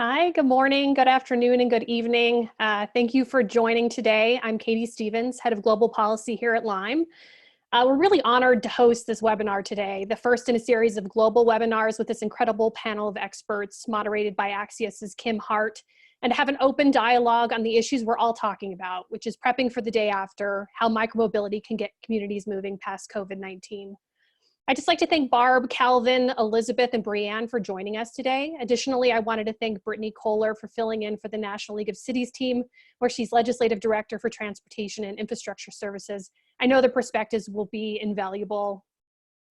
Hi, good morning, good afternoon, and good evening. Thank you for joining today. I'm Katie Stevens, Head of Global Policy here at Lyme. We're really honored to host this webinar today, the first in a series of global webinars with this incredible panel of experts moderated by Axios's Kim Hart, and to have an open dialogue on the issues we're all talking about, which is prepping for the day after, how micromobility can get communities moving past COVID-19. I'd just like to thank Barb, Calvin, Elizabeth, and Brianne for joining us today. Additionally, I wanted to thank Brittany Kohler for filling in for the National League of Cities team, where she's Legislative Director for Transportation and Infrastructure Services. I know the perspectives will be invaluable.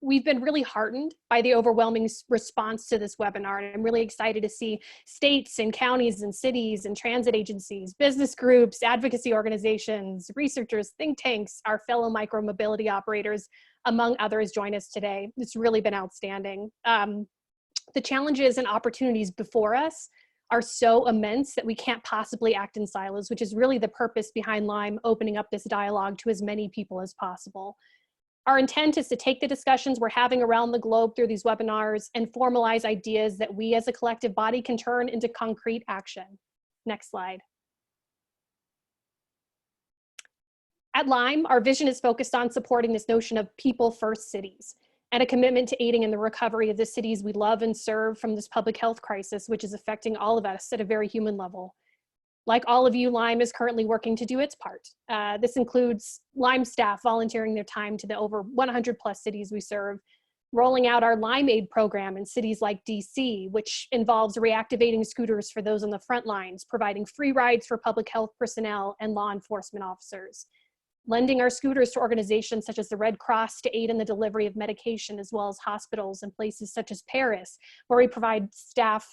We've been really heartened by the overwhelming response to this webinar, and I'm really excited to see states and counties and cities and transit agencies, business groups, advocacy organizations, researchers, think tanks, our fellow micromobility operators, among others, join us today. It's really been outstanding. The challenges and opportunities before us are so immense that we can't possibly act in silos, which is really the purpose behind Lyme opening up this dialogue to as many people as possible. Our intent is to take the discussions we're having around the globe through these webinars and formalize ideas that we as a collective body can turn into concrete action. Next slide. At Lyme, our vision is focused on supporting this notion of people-first cities and a commitment to aiding in the recovery of the cities we love and serve from this public health crisis, which is affecting all of us at a very human level. Like all of you, Lyme is currently working to do its part. This includes Lyme staff volunteering their time to the over 100 plus cities we serve, rolling out our Lyme Aid program in cities like DC, which involves reactivating scooters for those on the front lines, providing free rides for public health personnel and law enforcement officers, lending our scooters to organizations such as the Red Cross to aid in the delivery of medication, as well as hospitals and places such as Paris, where we provide staff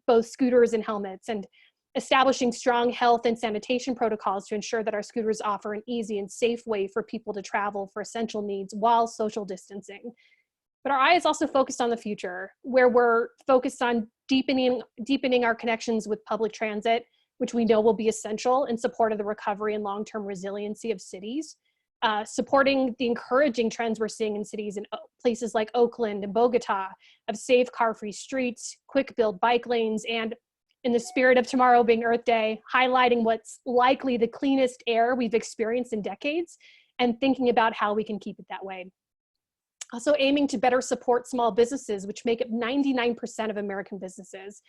both scooters and helmets, and establishing strong health and sanitation protocols to ensure that our scooters offer an easy and safe way for people to travel for essential needs while social distancing. But our eye is also focused on the future, where we're focused on deepening our connections with public transit, which we know will be essential in support of the recovery and long-term resiliency of cities, supporting the encouraging trends we're seeing in cities in places like Oakland and Bogota of safe car-free streets, quick-build bike lanes, and in the spirit of tomorrow being Earth Day, highlighting what's likely the cleanest air we've experienced in decades and thinking about how we can keep it that way. Also aiming to better support small businesses, which make up 99% of American businesses.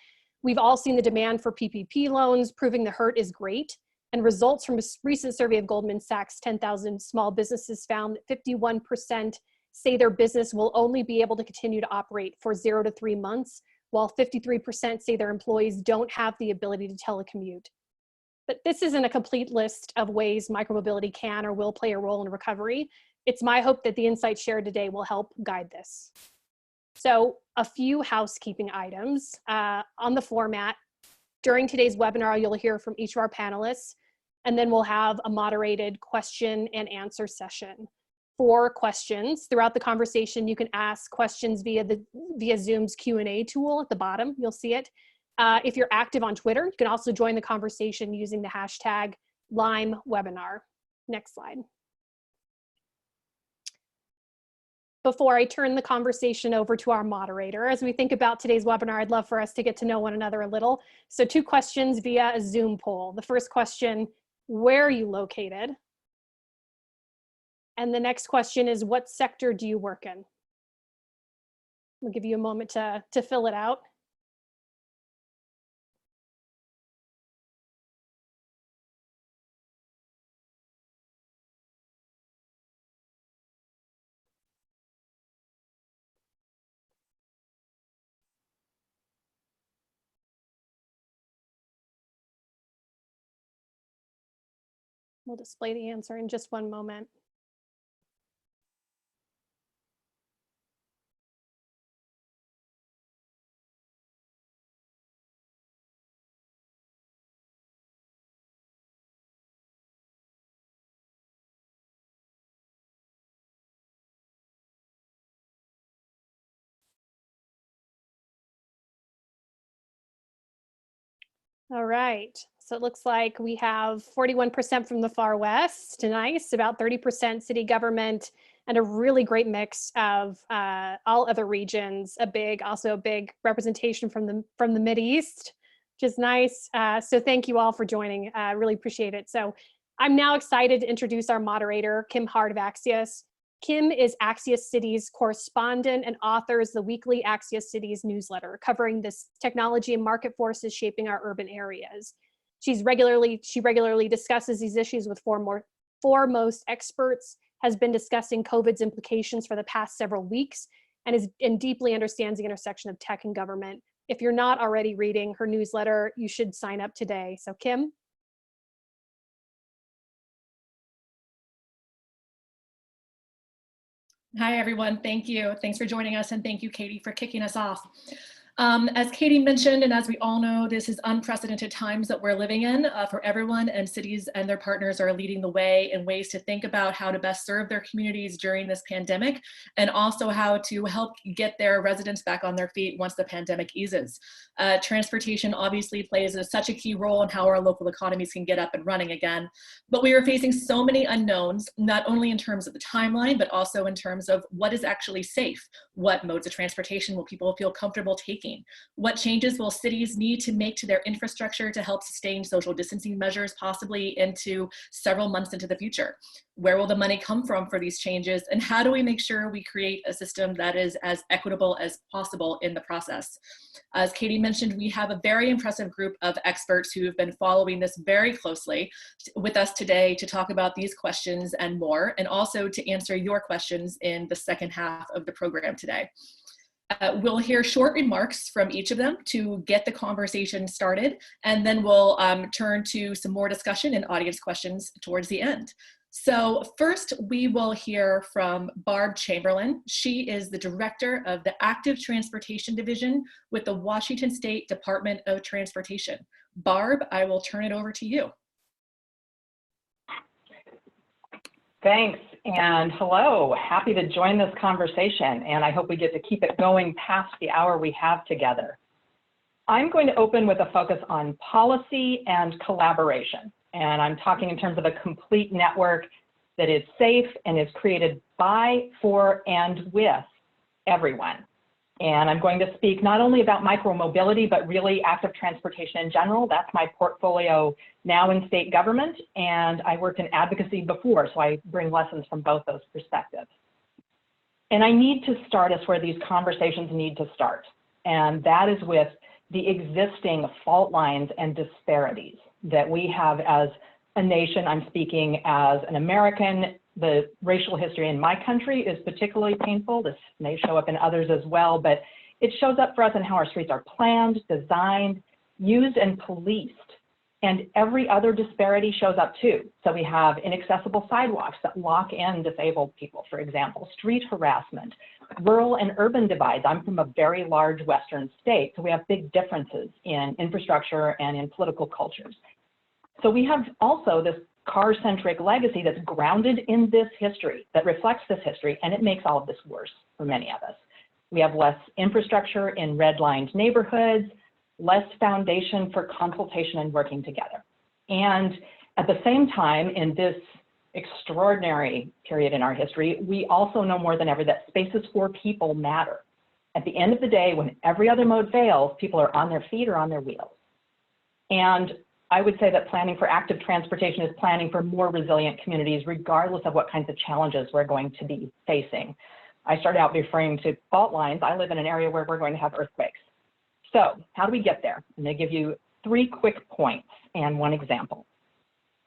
We've all seen the demand for PPP loans, proving the hurt is great. And results from a recent survey of Goldman Sachs' 10,000 small businesses found that 51% say their business will only be able to continue to operate for 0 to 3 months, while 53% say their employees don't have the ability to telecommute. But this isn't a complete list of ways micromobility can or will play a role in recovery. It's my hope that the insights shared today will help guide this. So a few housekeeping items on the format. During today's webinar, you'll hear from each of our panelists, and then we'll have a moderated question and answer session. For questions throughout the conversation, you can ask questions via Zoom's Q&A tool at the bottom. You'll see it. If you're active on Twitter, you can also join the conversation using the hashtag #LymeWebinar. Next slide. Before I turn the conversation over to our moderator, as we think about today's webinar, I'd love for us to get to know one another a little. So 2 questions via a Zoom poll. The first question, where are you located? And the next question is, what sector do you work in? We'll give you a moment to fill it out. We'll display the answer in just one moment. All right, so it looks like we have 41% from the far west, nice, about 30% city government, and a really great mix of all other regions, also a big representation from the Mideast, which is nice. So thank you all for joining. I really appreciate it. So I'm now excited to introduce our moderator, Kim Hart of Axios. Kim is Axios Cities correspondent and authors the weekly Axios Cities newsletter covering this technology and market forces shaping our urban areas. She regularly discusses these issues with foremost experts, has been discussing COVID's implications for the past several weeks, and deeply understands the intersection of tech and government. If you're not already reading her newsletter, you should sign up today. So Kim? Hi, everyone. Thank you. Thanks for joining us, and thank you, Katie, for kicking us off. As Katie mentioned, and as we all know, this is unprecedented times that we're living in for everyone, and cities and their partners are leading the way in ways to think about how to best serve their communities during this pandemic, and also how to help get their residents back on their feet once the pandemic eases. Transportation obviously plays such a key role in how our local economies can get up and running again, but we are facing so many unknowns, not only in terms of the timeline, but also in terms of what is actually safe. What modes of transportation will people feel comfortable taking? What changes will cities need to make to their infrastructure to help sustain social distancing measures, possibly into several months into the future? Where will the money come from for these changes? And how do we make sure we create a system that is as equitable as possible in the process? As Katie mentioned, we have a very impressive group of experts who have been following this very closely with us today to talk about these questions and more, and also to answer your questions in the second half of the program today. We'll hear short remarks from each of them to get the conversation started, and then we'll turn to some more discussion and audience questions towards the end. So first, we will hear from Barb Chamberlain. She is the director of the Active Transportation Division with the Washington State Department of Transportation. Barb, I will turn it over to you. Thanks, and hello. Happy to join this conversation, and I hope we get to keep it going past the hour we have together. I'm going to open with a focus on policy and collaboration, and I'm talking in terms of a complete network that is safe and is created by, for, and with everyone. And I'm going to speak not only about micromobility, but really active transportation in general. That's my portfolio now in state government, and I worked in advocacy before, so I bring lessons from both those perspectives. And I need to start us where these conversations need to start, and that is with the existing fault lines and disparities that we have as a nation. I'm speaking as an American. The racial history in my country is particularly painful. This may show up in others as well, but it shows up for us in how our streets are planned, designed, used, and policed. And every other disparity shows up too. So we have inaccessible sidewalks that lock in disabled people, for example, street harassment, rural and urban divides. I'm from a very large Western state, so we have big differences in infrastructure and in political cultures. So we have also this car-centric legacy that's grounded in this history, that reflects this history, and it makes all of this worse for many of us. We have less infrastructure in red-lined neighborhoods, less foundation for consultation and working together. And at the same time, in this extraordinary period in our history, we also know more than ever that spaces for people matter. At the end of the day, when every other mode fails, people are on their feet or on their wheels. And I would say that planning for active transportation is planning for more resilient communities, regardless of what kinds of challenges we're going to be facing. I started out referring to fault lines. I live in an area where we're going to have earthquakes. So how do we get there? I'm going to give you 3 quick points and 1 example.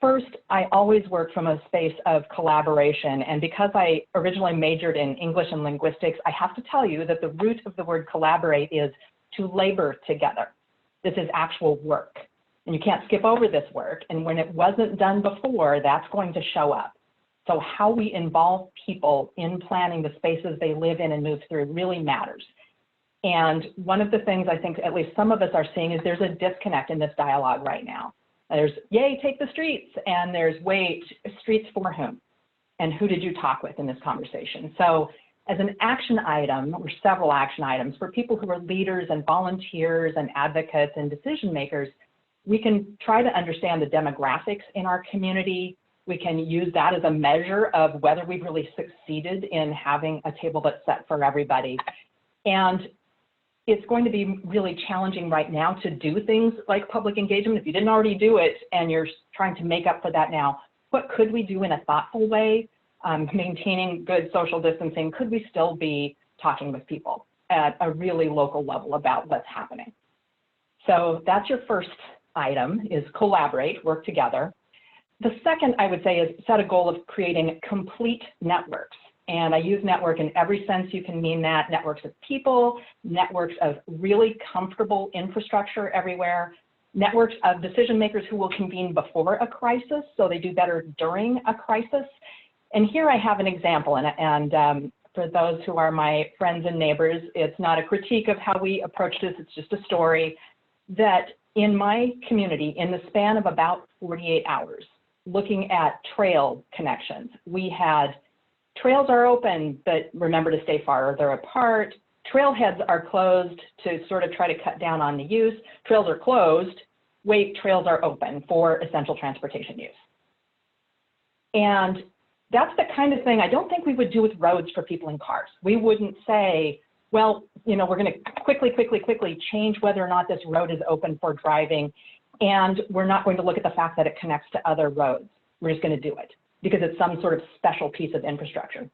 First, I always work from a space of collaboration. And because I originally majored in English and linguistics, I have to tell you that the root of the word collaborate is to labor together. This is actual work. And you can't skip over this work. And when it wasn't done before, that's going to show up. So how we involve people in planning the spaces they live in and move through really matters. And one of the things I think at least some of us are seeing is there's a disconnect in this dialogue right now. There's, yay, take the streets, and there's, wait, streets for whom? And who did you talk with in this conversation? So as an action item, or several action items, for people who are leaders and volunteers and advocates and decision makers, we can try to understand the demographics in our community. We can use that as a measure of whether we've really succeeded in having a table that's set for everybody. And it's going to be really challenging right now to do things like public engagement. If you didn't already do it and you're trying to make up for that now, what could we do in a thoughtful way, maintaining good social distancing? Could we still be talking with people at a really local level about what's happening? So that's your first item, is collaborate, work together. The second, I would say, is set a goal of creating complete networks. And I use network in every sense you can mean that: networks of people, networks of really comfortable infrastructure everywhere, networks of decision makers who will convene before a crisis so they do better during a crisis. And here I have an example, and for those who are my friends and neighbors, it's not a critique of how we approach this, it's just a story that in my community, in the span of about 48 hours, looking at trail connections, we had trails are open, but remember to stay farther apart. Trailheads are closed to sort of try to cut down on the use. Trails are closed. Wait, trails are open for essential transportation use. And that's the kind of thing I don't think we would do with roads for people in cars. We wouldn't say, well, you know, we're going to quickly change whether or not this road is open for driving, and we're not going to look at the fact that it connects to other roads. We're just going to do it because it's some sort of special piece of infrastructure.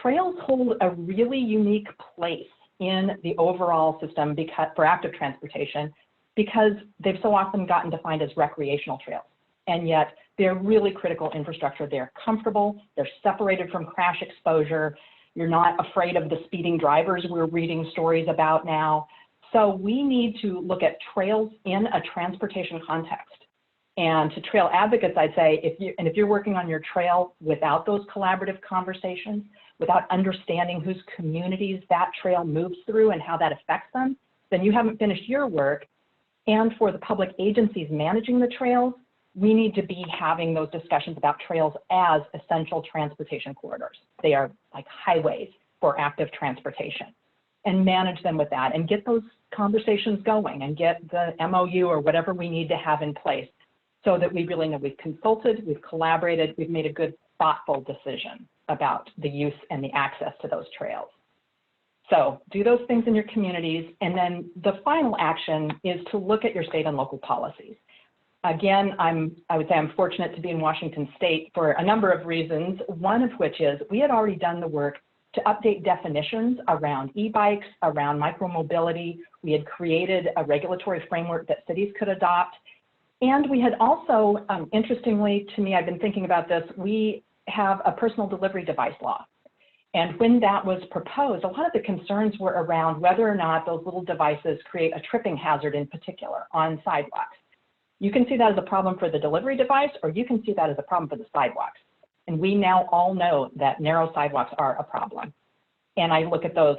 Trails hold a really unique place in the overall system for active transportation because they've so often gotten defined as recreational trails. And yet they're really critical infrastructure. They're comfortable, they're separated from crash exposure. You're not afraid of the speeding drivers we're reading stories about now. So we need to look at trails in a transportation context. And to trail advocates, I'd say, if you're working on your trail without those collaborative conversations, without understanding whose communities that trail moves through and how that affects them, then you haven't finished your work. And for the public agencies managing the trails, we need to be having those discussions about trails as essential transportation corridors. They are like highways for active transportation, and manage them with that and get those conversations going and get the MOU or whatever we need to have in place so that we really know we've consulted, we've collaborated, we've made a good, thoughtful decision about the use and the access to those trails. So do those things in your communities. And then the final action is to look at your state and local policies. Again, I would say I'm fortunate to be in Washington State for a number of reasons, one of which is we had already done the work to update definitions around e-bikes, around micromobility. We had created a regulatory framework that cities could adopt. And we had also, interestingly to me, I've been thinking about this, we have a personal delivery device law. And when that was proposed, a lot of the concerns were around whether or not those little devices create a tripping hazard in particular on sidewalks. You can see that as a problem for the delivery device, or you can see that as a problem for the sidewalks. And we now all know that narrow sidewalks are a problem. And I look at those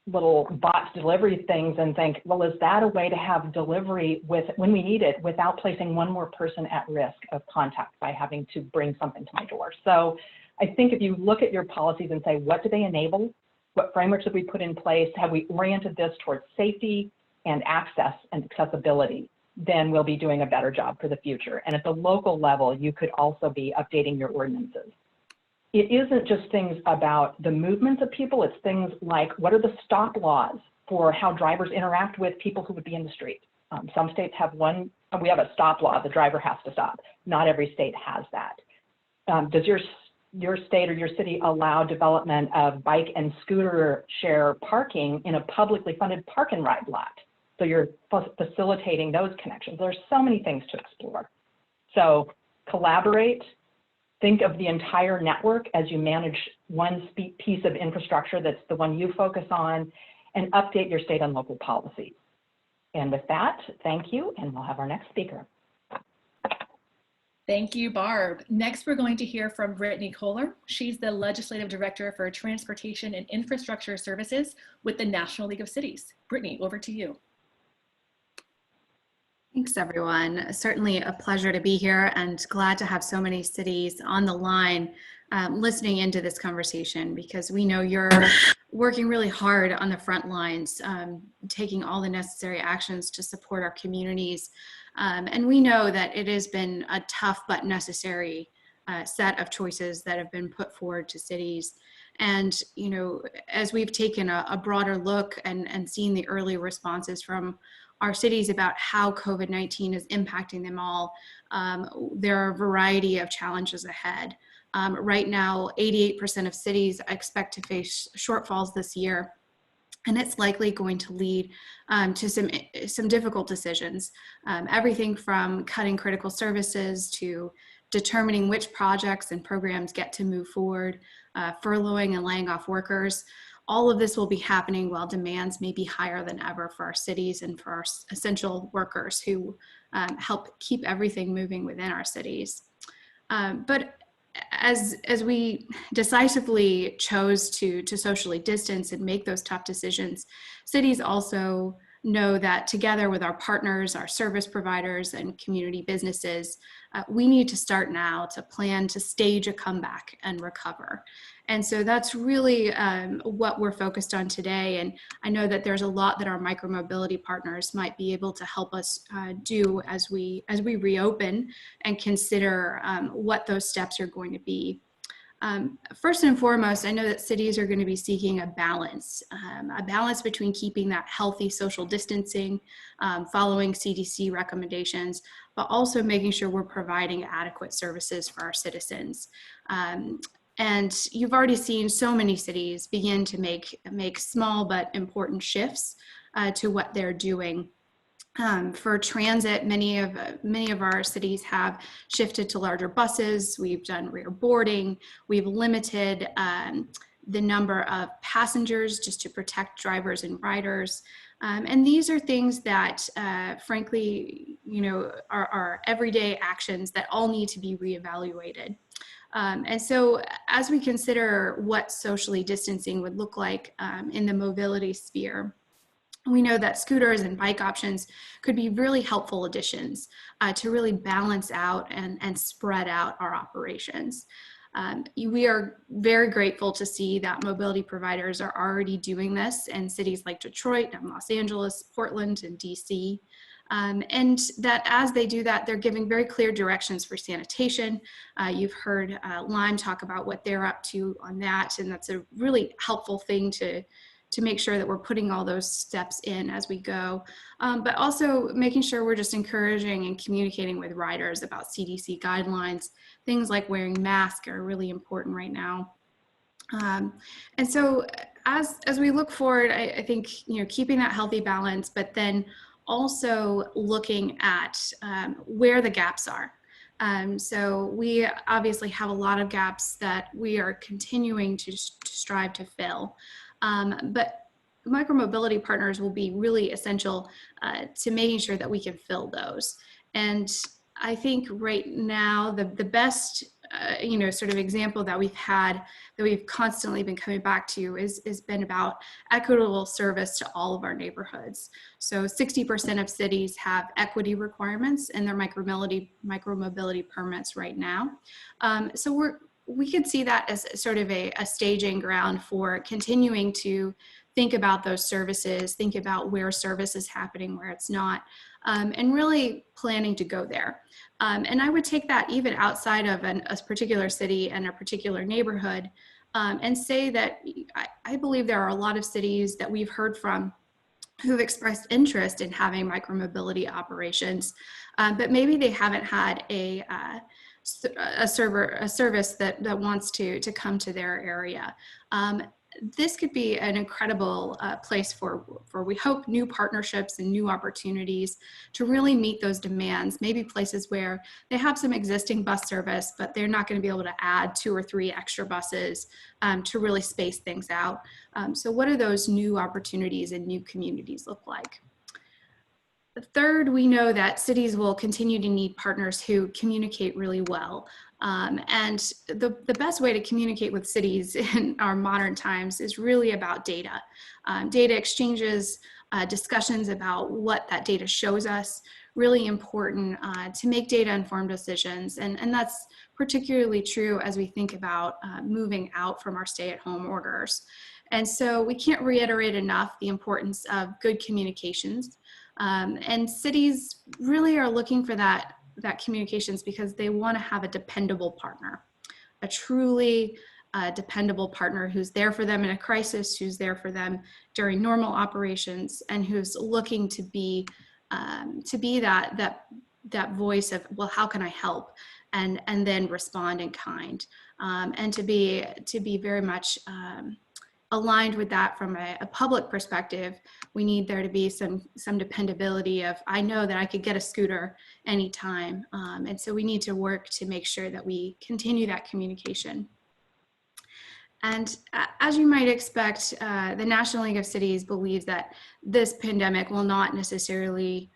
little box delivery things and think, well, is that a way to have delivery when we need it without placing one more person at risk of contact by having to bring something to my door? So I think if you look at your policies and say, what do they enable? What frameworks have we put in place? Have we oriented this towards safety and access and accessibility? Then we'll be doing a better job for the future. And at the local level, you could also be updating your ordinances. It isn't just things about the movements of people, it's things like what are the stop laws for how drivers interact with people who would be in the street. Some states have one, we have a stop law, the driver has to stop. Not every state has that. Does your state or your city allow development of bike and scooter share parking in a publicly funded park and ride lot? So you're facilitating those connections. There's so many things to explore. So collaborate, think of the entire network as you manage one piece of infrastructure that's the one you focus on, and update your state and local policies. And with that, thank you, and we'll have our next speaker. Thank you, Barb. Next, we're going to hear from Brittany Kohler. She's the Legislative Director for Transportation and Infrastructure Services with the National League of Cities. Brittany, over to you. Thanks, everyone. Certainly a pleasure to be here and glad to have so many cities on the line listening into this conversation, because we know you're working really hard on the front lines, taking all the necessary actions to support our communities. And we know that it has been a tough but necessary set of choices that have been put forward to cities. And, you know, as we've taken a broader look and seen the early responses from our cities about how COVID-19 is impacting them all, there are a variety of challenges ahead. Right now, 88% of cities expect to face shortfalls this year. And it's likely going to lead to some difficult decisions. Everything from cutting critical services to determining which projects and programs get to move forward, furloughing and laying off workers. All of this will be happening while demands may be higher than ever for our cities and for our essential workers who help keep everything moving within our cities. But as we decisively chose to socially distance and make those tough decisions, cities also know that together with our partners, our service providers, and community businesses, we need to start now to plan to stage a comeback and recover. And so that's really what we're focused on today. And I know that there's a lot that our micromobility partners might be able to help us do as we reopen and consider what those steps are going to be. First and foremost, I know that cities are going to be seeking a balance between keeping that healthy social distancing, following CDC recommendations, but also making sure we're providing adequate services for our citizens. And you've already seen so many cities begin to make small but important shifts to what they're doing. For transit, many of our cities have shifted to larger buses. We've done rear boarding. We've limited the number of passengers just to protect drivers and riders. And these are things that, frankly, you know, are everyday actions that all need to be reevaluated. And so as we consider what socially distancing would look like in the mobility sphere, we know that scooters and bike options could be really helpful additions to really balance out and spread out our operations. We are very grateful to see that mobility providers are already doing this in cities like Detroit and Los Angeles, Portland, and DC. And that as they do that, they're giving very clear directions for sanitation. You've heard Lime talk about what they're up to on that, and that's a really helpful thing to make sure that we're putting all those steps in as we go, but also making sure we're just encouraging and communicating with riders about CDC guidelines. Things like wearing masks are really important right now. And so as we look forward, I think, you know, keeping that healthy balance, but then also looking at where the gaps are. So we obviously have a lot of gaps that we are continuing to strive to fill. But micromobility partners will be really essential to making sure that we can fill those. And I think right now the best you know, sort of example that we've had, that we've constantly been coming back to is been about equitable service to all of our neighborhoods. So 60% of cities have equity requirements in their micromobility permits right now. So we could see that as sort of a staging ground for continuing to think about those services, think about where service is happening, where it's not, and really planning to go there. And I would take that even outside of a particular city and a particular neighborhood, and say that I believe there are a lot of cities that we've heard from who've expressed interest in having micromobility operations, but maybe they haven't had a service that wants to come to their area. This could be an incredible place for we hope new partnerships and new opportunities to really meet those demands. Maybe places where they have some existing bus service, but they're not going to be able to add 2 or 3 extra buses to really space things out. So what do those new opportunities and new communities look like? Third, we know that cities will continue to need partners who communicate really well. And the best way to communicate with cities in our modern times is really about data. Data exchanges, discussions about what that data shows us, really important to make data-informed decisions. And that's particularly true as we think about moving out from our stay-at-home orders. And so we can't reiterate enough the importance of good communications. And cities really are looking for that communications because they want to have a dependable partner, a truly a dependable partner who's there for them in a crisis, who's there for them during normal operations, and who's looking to be that voice of, well, how can I help, and then respond in kind, and to be very much aligned with that from a public perspective. We need there to be some dependability of, I know that I could get a scooter anytime. And so we need to work to make sure that we continue that communication. And as you might expect, the National League of Cities believes that this pandemic will not necessarily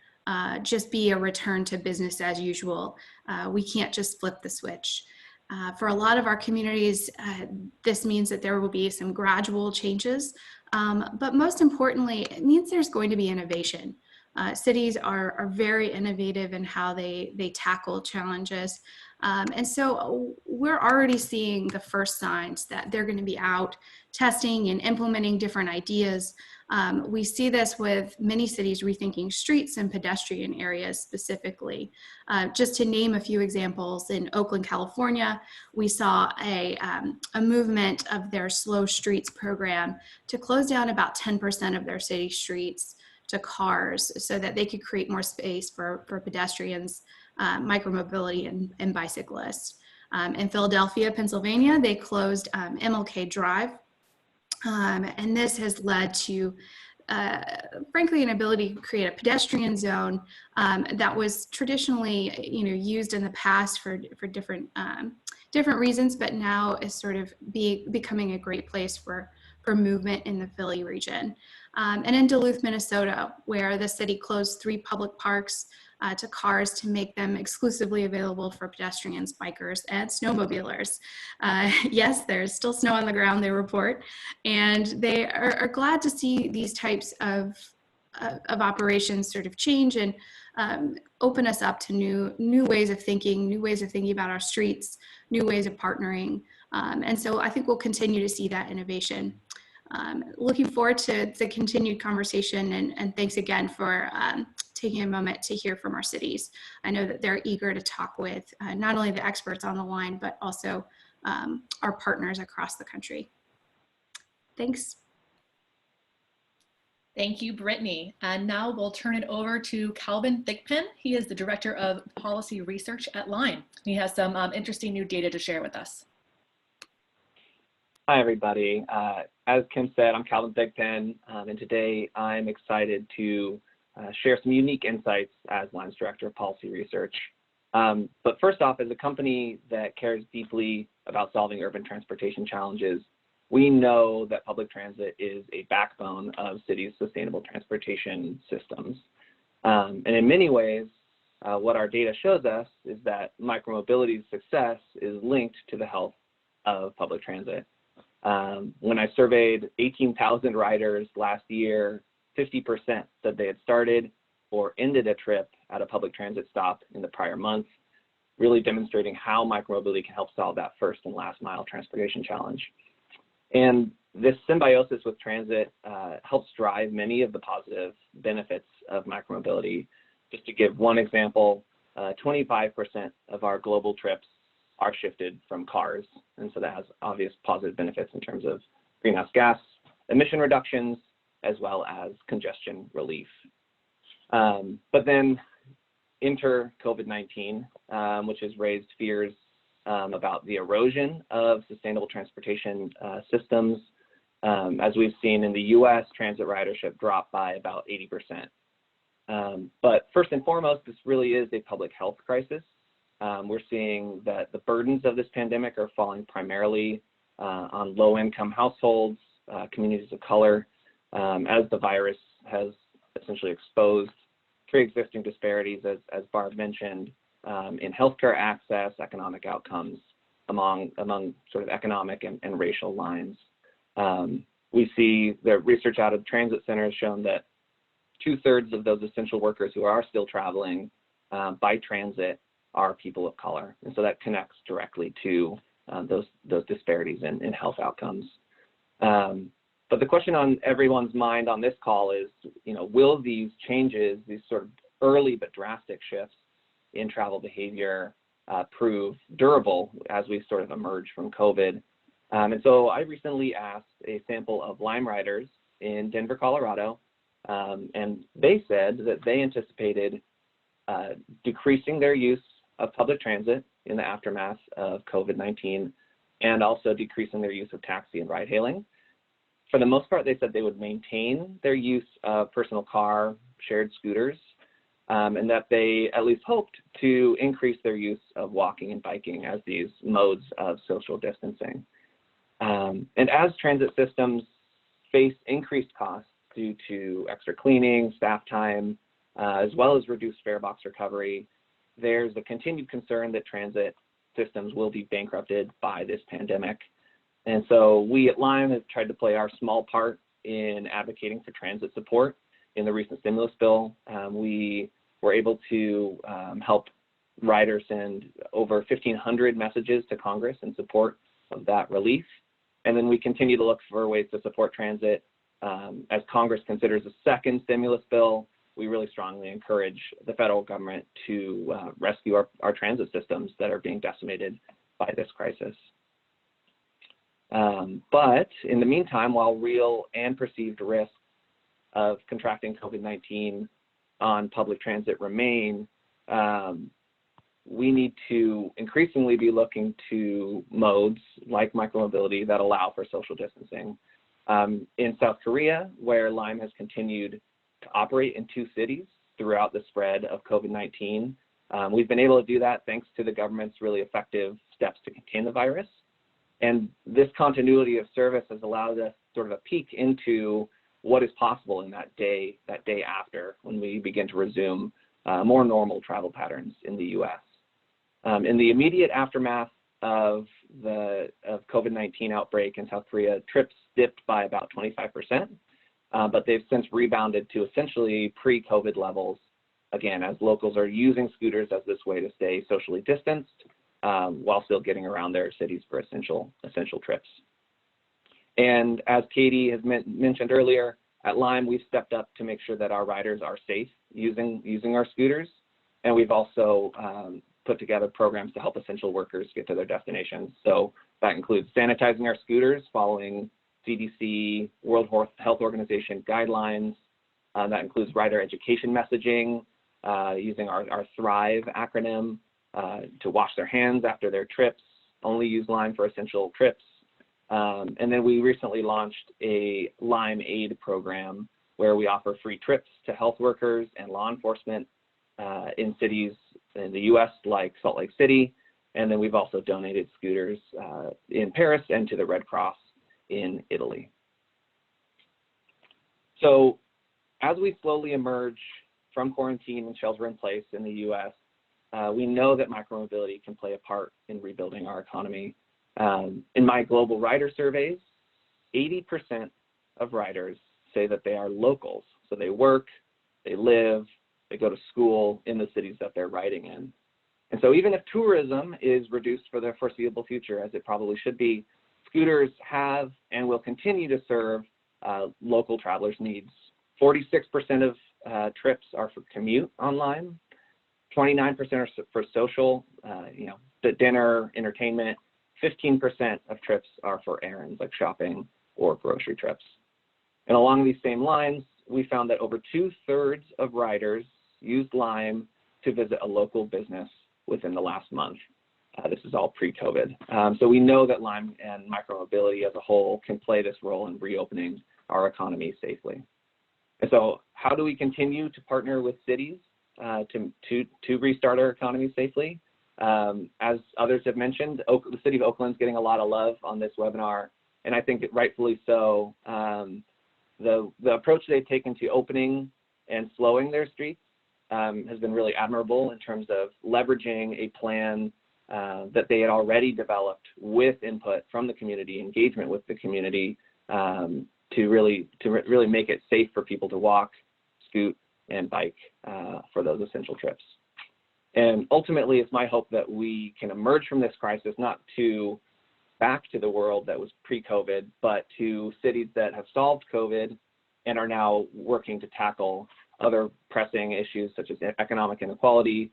just be a return to business as usual. We can't just flip the switch. For a lot of our communities, this means that there will be some gradual changes, but most importantly, it means there's going to be innovation. Cities are very innovative in how they tackle challenges. And so we're already seeing the first signs that they're going to be out testing and implementing different ideas. We see this with many cities rethinking streets and pedestrian areas specifically. Just to name a few examples, in Oakland, California, we saw a movement of their Slow Streets program to close down about 10% of their city streets to cars so that they could create more space for pedestrians, micromobility, and bicyclists. In Philadelphia, Pennsylvania, they closed MLK Drive. And this has led to, frankly, an ability to create a pedestrian zone that was traditionally, used in the past for different reasons, but now is sort of becoming a great place for movement in the Philly region. And in Duluth, Minnesota, where the city closed 3 public parks to cars to make them exclusively available for pedestrians, bikers, and snowmobilers. Yes, there's still snow on the ground, they report, and they are glad to see these types of operations sort of change and open us up to new ways of thinking about our streets, new ways of partnering. And so I think we'll continue to see that innovation. Looking forward to the continued conversation, and thanks again for taking a moment to hear from our cities. I know that they're eager to talk with not only the experts on the line, but also our partners across the country. Thanks. Thank you, Brittany. And now we'll turn it over to Calvin Thigpen. He is the Director of Policy Research at Lime. He has some interesting new data to share with us. Hi, everybody. As Kim said, I'm Calvin Thigpen, and today I'm excited to share some unique insights as Lime's Director of Policy Research. But first off, as a company that cares deeply about solving urban transportation challenges, we know that public transit is a backbone of cities' sustainable transportation systems. And in many ways, what our data shows us is that micromobility's success is linked to the health of public transit. When I surveyed 18,000 riders last year, 50% said they had started or ended a trip at a public transit stop in the prior month, really demonstrating how micromobility can help solve that first and last mile transportation challenge. And this symbiosis with transit helps drive many of the positive benefits of micromobility. Just to give one example, 25% of our global trips are shifted from cars. And so that has obvious positive benefits in terms of greenhouse gas emission reductions, as well as congestion relief. But then enter COVID-19, which has raised fears about the erosion of sustainable transportation systems. As we've seen in the US, transit ridership dropped by about 80%. But first and foremost, this really is a public health crisis. We're seeing that the burdens of this pandemic are falling primarily on low-income households, communities of color, as the virus has essentially exposed pre-existing disparities, as Barb mentioned, in healthcare access, economic outcomes among sort of economic and racial lines. We see the research out of transit centers shown that 2/3 of those essential workers who are still traveling by transit are people of color. And so that connects directly to those disparities in health outcomes. But the question on everyone's mind on this call is, will these changes, these sort of early but drastic shifts in travel behavior prove durable as we sort of emerge from COVID? And so I recently asked a sample of Lime riders in Denver, Colorado, and they said that they anticipated decreasing their use of public transit in the aftermath of COVID-19 and also decreasing their use of taxi and ride hailing. For the most part, they said they would maintain their use of personal car, shared scooters, and that they at least hoped to increase their use of walking and biking as these modes of social distancing. And as transit systems face increased costs due to extra cleaning, staff time, as well as reduced fare box recovery, there's a continued concern that transit systems will be bankrupted by this pandemic. And so we at Lime have tried to play our small part in advocating for transit support. In the recent stimulus bill, we were able to help riders send over 1,500 messages to Congress in support of that relief. And then we continue to look for ways to support transit. As Congress considers a second stimulus bill, we really strongly encourage the federal government to rescue our transit systems that are being decimated by this crisis. But in the meantime, while real and perceived risks of contracting COVID-19 on public transit remain, we need to increasingly be looking to modes like micromobility that allow for social distancing. In South Korea, where Lime has continued to operate in 2 cities throughout the spread of COVID-19, we've been able to do that thanks to the government's really effective steps to contain the virus. And this continuity of service has allowed us sort of a peek into what is possible in that day after, when we begin to resume more normal travel patterns in the US. In the immediate aftermath of the COVID-19 outbreak in South Korea, trips dipped by about 25%, but they've since rebounded to essentially pre-COVID levels, again, as locals are using scooters as this way to stay socially distanced while still getting around their cities for essential trips. And as Katie has mentioned earlier, at Lime, we've stepped up to make sure that our riders are safe using our scooters, and we've also put together programs to help essential workers get to their destinations. So that includes sanitizing our scooters, following CDC, World Health Organization guidelines. That includes rider education messaging, using our THRIVE acronym to wash their hands after their trips, only use Lime for essential trips. And then we recently launched a Lime Aid program where we offer free trips to health workers and law enforcement in cities in the US like Salt Lake City. And then we've also donated scooters in Paris and to the Red Cross in Italy. So as we slowly emerge from quarantine and shelter in place in the US, we know that micromobility can play a part in rebuilding our economy. In my global rider surveys, 80% of riders say that they are locals. So they work, they live, they go to school in the cities that they're riding in. And so even if tourism is reduced for the foreseeable future, as it probably should be, scooters have and will continue to serve local travelers' needs. 46% of trips are for commute on Lime, 29% are for social, the dinner, entertainment, 15% of trips are for errands like shopping or grocery trips. And along these same lines, we found that over 2/3 of riders used Lime to visit a local business within the last month. This is all pre-COVID. So we know that Lime and micromobility as a whole can play this role in reopening our economy safely. And so how do we continue to partner with cities to restart our economy safely? As others have mentioned, the city of Oakland's getting a lot of love on this webinar, and I think rightfully so. The approach they've taken to opening and slowing their streets has been really admirable in terms of leveraging a plan that they had already developed with input from the community, engagement with the community, to really make it safe for people to walk, scoot, and bike for those essential trips. And ultimately, it's my hope that we can emerge from this crisis not back to the world that was pre-COVID, but to cities that have solved COVID and are now working to tackle other pressing issues such as economic inequality,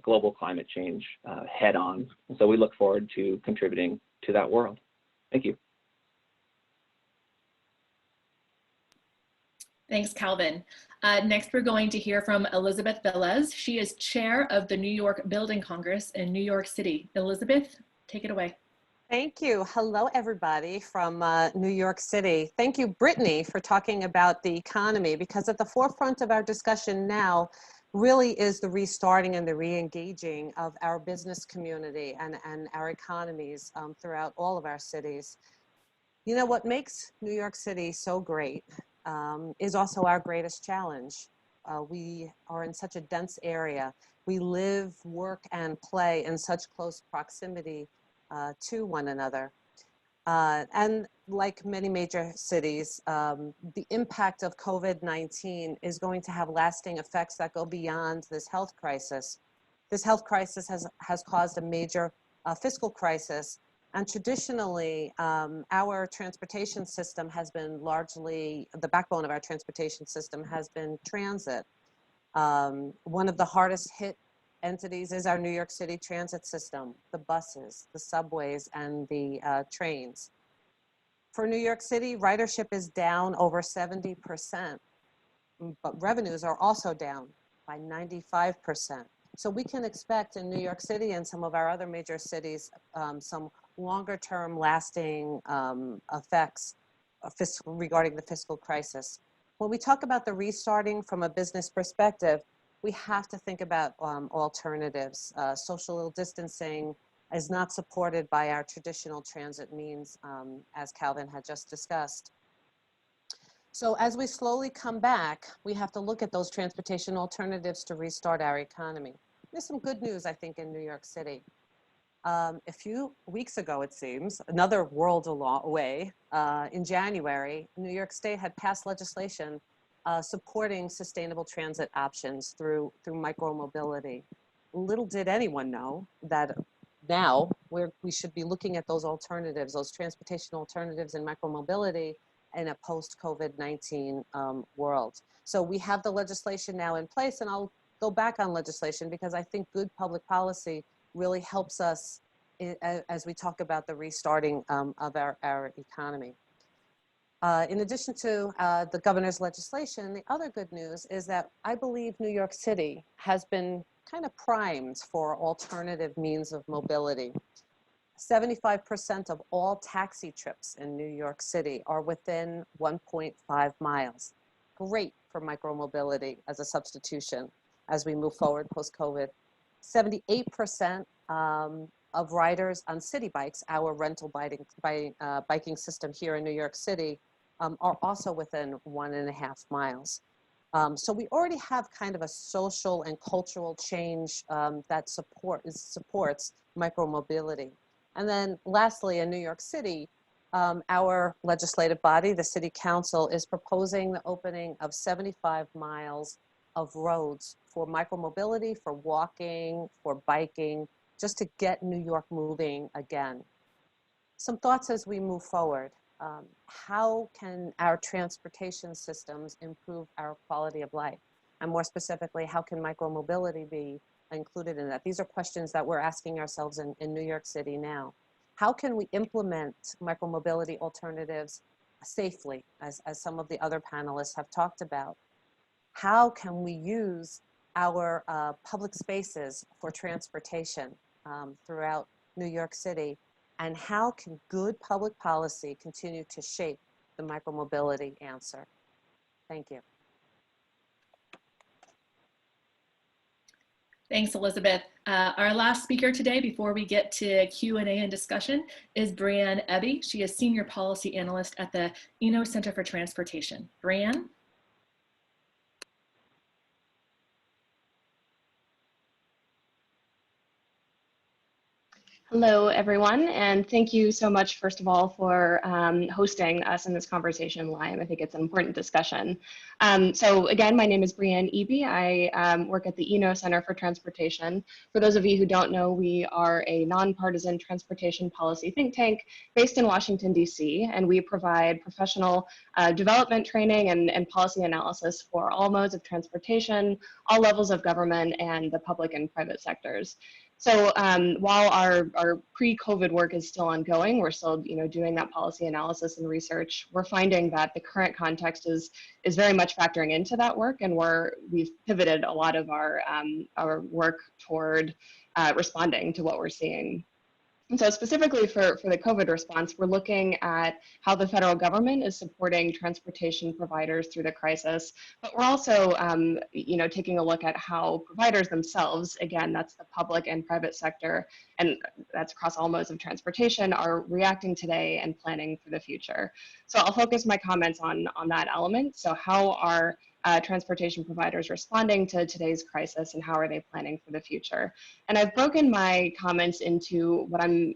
global climate change head on. And so we look forward to contributing to that world. Thank you. Thanks, Calvin. Next, we're going to hear from Elizabeth Velez. She is chair of the New York Building Congress in New York City. Elizabeth, take it away. Thank you. Hello, everybody from New York City. Thank you, Brittany, for talking about the economy, because at the forefront of our discussion now really is the restarting and the re-engaging of our business community and our economies throughout all of our cities. You know, what makes New York City so great is also our greatest challenge. We are in such a dense area. We live, work, and play in such close proximity to one another. And like many major cities, the impact of COVID-19 is going to have lasting effects that go beyond this health crisis. This health crisis has caused a major fiscal crisis. And traditionally, our transportation system has been largely, the backbone of our transportation system has been transit. One of the hardest hit entities is our New York City transit system, the buses, the subways, and the trains. For New York City, ridership is down over 70%, but revenues are also down by 95%. So we can expect in New York City and some of our other major cities some longer term lasting effects regarding the fiscal crisis. When we talk about the restarting from a business perspective, we have to think about alternatives. Social distancing is not supported by our traditional transit means, as Calvin had just discussed. So as we slowly come back, we have to look at those transportation alternatives to restart our economy. There's some good news, I think, in New York City. A few weeks ago, it seems, another world away, in January, New York State had passed legislation supporting sustainable transit options through micromobility. Little did anyone know that now we should be looking at those alternatives, those transportation alternatives in micromobility in a post-COVID-19 world. So we have the legislation now in place, and I'll go back on legislation because I think good public policy really helps us as we talk about the restarting of our economy. In addition to the governor's legislation, the other good news is that I believe New York City has been kind of primed for alternative means of mobility. 75% of all taxi trips in New York City are within 1.5 miles. Great for micromobility as a substitution as we move forward post-COVID. 78% of riders on city bikes, our rental biking system here in New York City, are also within 1.5 miles. So we already have kind of a social and cultural change that supports micromobility. And then lastly, in New York City, our legislative body, the City Council, is proposing the opening of 75 miles of roads for micromobility, for walking, for biking, just to get New York moving again. Some thoughts as we move forward. How can our transportation systems improve our quality of life? And more specifically, how can micromobility be included in that? These are questions that we're asking ourselves in New York City now. How can we implement micromobility alternatives safely, as some of the other panelists have talked about? How can we use our public spaces for transportation throughout New York City? And how can good public policy continue to shape the micromobility answer? Thank you. Thanks, Elizabeth. Our last speaker today, before we get to Q&A and discussion, is Brianne Ebby. She is Senior Policy Analyst at the Eno Center for Transportation. Brianne? Hello, everyone, and thank you so much, first of all, for hosting us in this conversation live. I think it's an important discussion. So again, my name is Brianne Eby. I work at the Eno Center for Transportation. For those of you who don't know, we are a nonpartisan transportation policy think tank based in Washington, D.C., and we provide professional development training and policy analysis for all modes of transportation, all levels of government, and the public and private sectors. So while our pre-COVID work is still ongoing, we're still doing that policy analysis and research. We're finding that the current context is very much factoring into that work, and we've pivoted a lot of our work toward responding to what we're seeing. And so specifically for the COVID response, we're looking at how the federal government is supporting transportation providers through the crisis, but we're also taking a look at how providers themselves, again, that's the public and private sector, and that's across all modes of transportation, are reacting today and planning for the future. So I'll focus my comments on that element. So how are transportation providers responding to today's crisis, and how are they planning for the future? And I've broken my comments into what I'm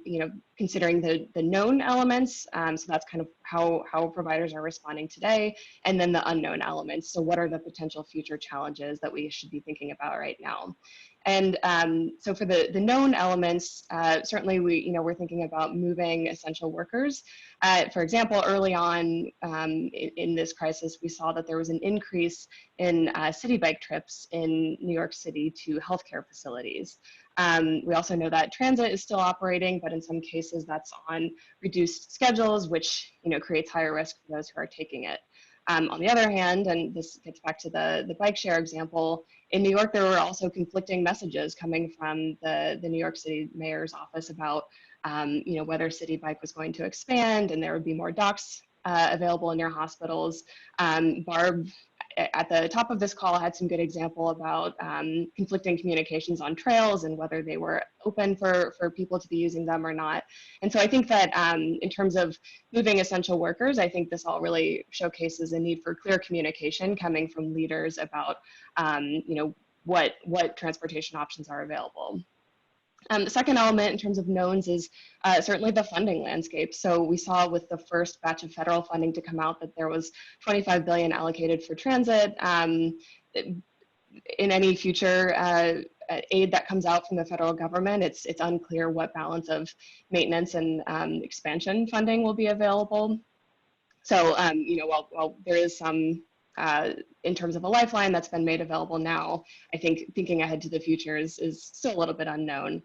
considering the known elements. So that's kind of how providers are responding today, and then the unknown elements. So what are the potential future challenges that we should be thinking about right now? And so for the known elements, certainly we're thinking about moving essential workers. For example, early on in this crisis, we saw that there was an increase in city bike trips in New York City to healthcare facilities. We also know that transit is still operating, but in some cases that's on reduced schedules, which creates higher risk for those who are taking it. On the other hand, and this gets back to the bike share example, in New York there were also conflicting messages coming from the New York City mayor's office about whether City Bike was going to expand and there would be more docks available in your hospitals. Barb, at the top of this call, had some good example about conflicting communications on trails and whether they were open for people to be using them or not. And so I think that in terms of moving essential workers, I think this all really showcases a need for clear communication coming from leaders about what transportation options are available. The second element in terms of knowns is certainly the funding landscape. So we saw with the first batch of federal funding to come out that there was $25 billion allocated for transit. In any future aid that comes out from the federal government, it's unclear what balance of maintenance and expansion funding will be available. So while there is some in terms of a lifeline that's been made available now, I think thinking ahead to the future is still a little bit unknown.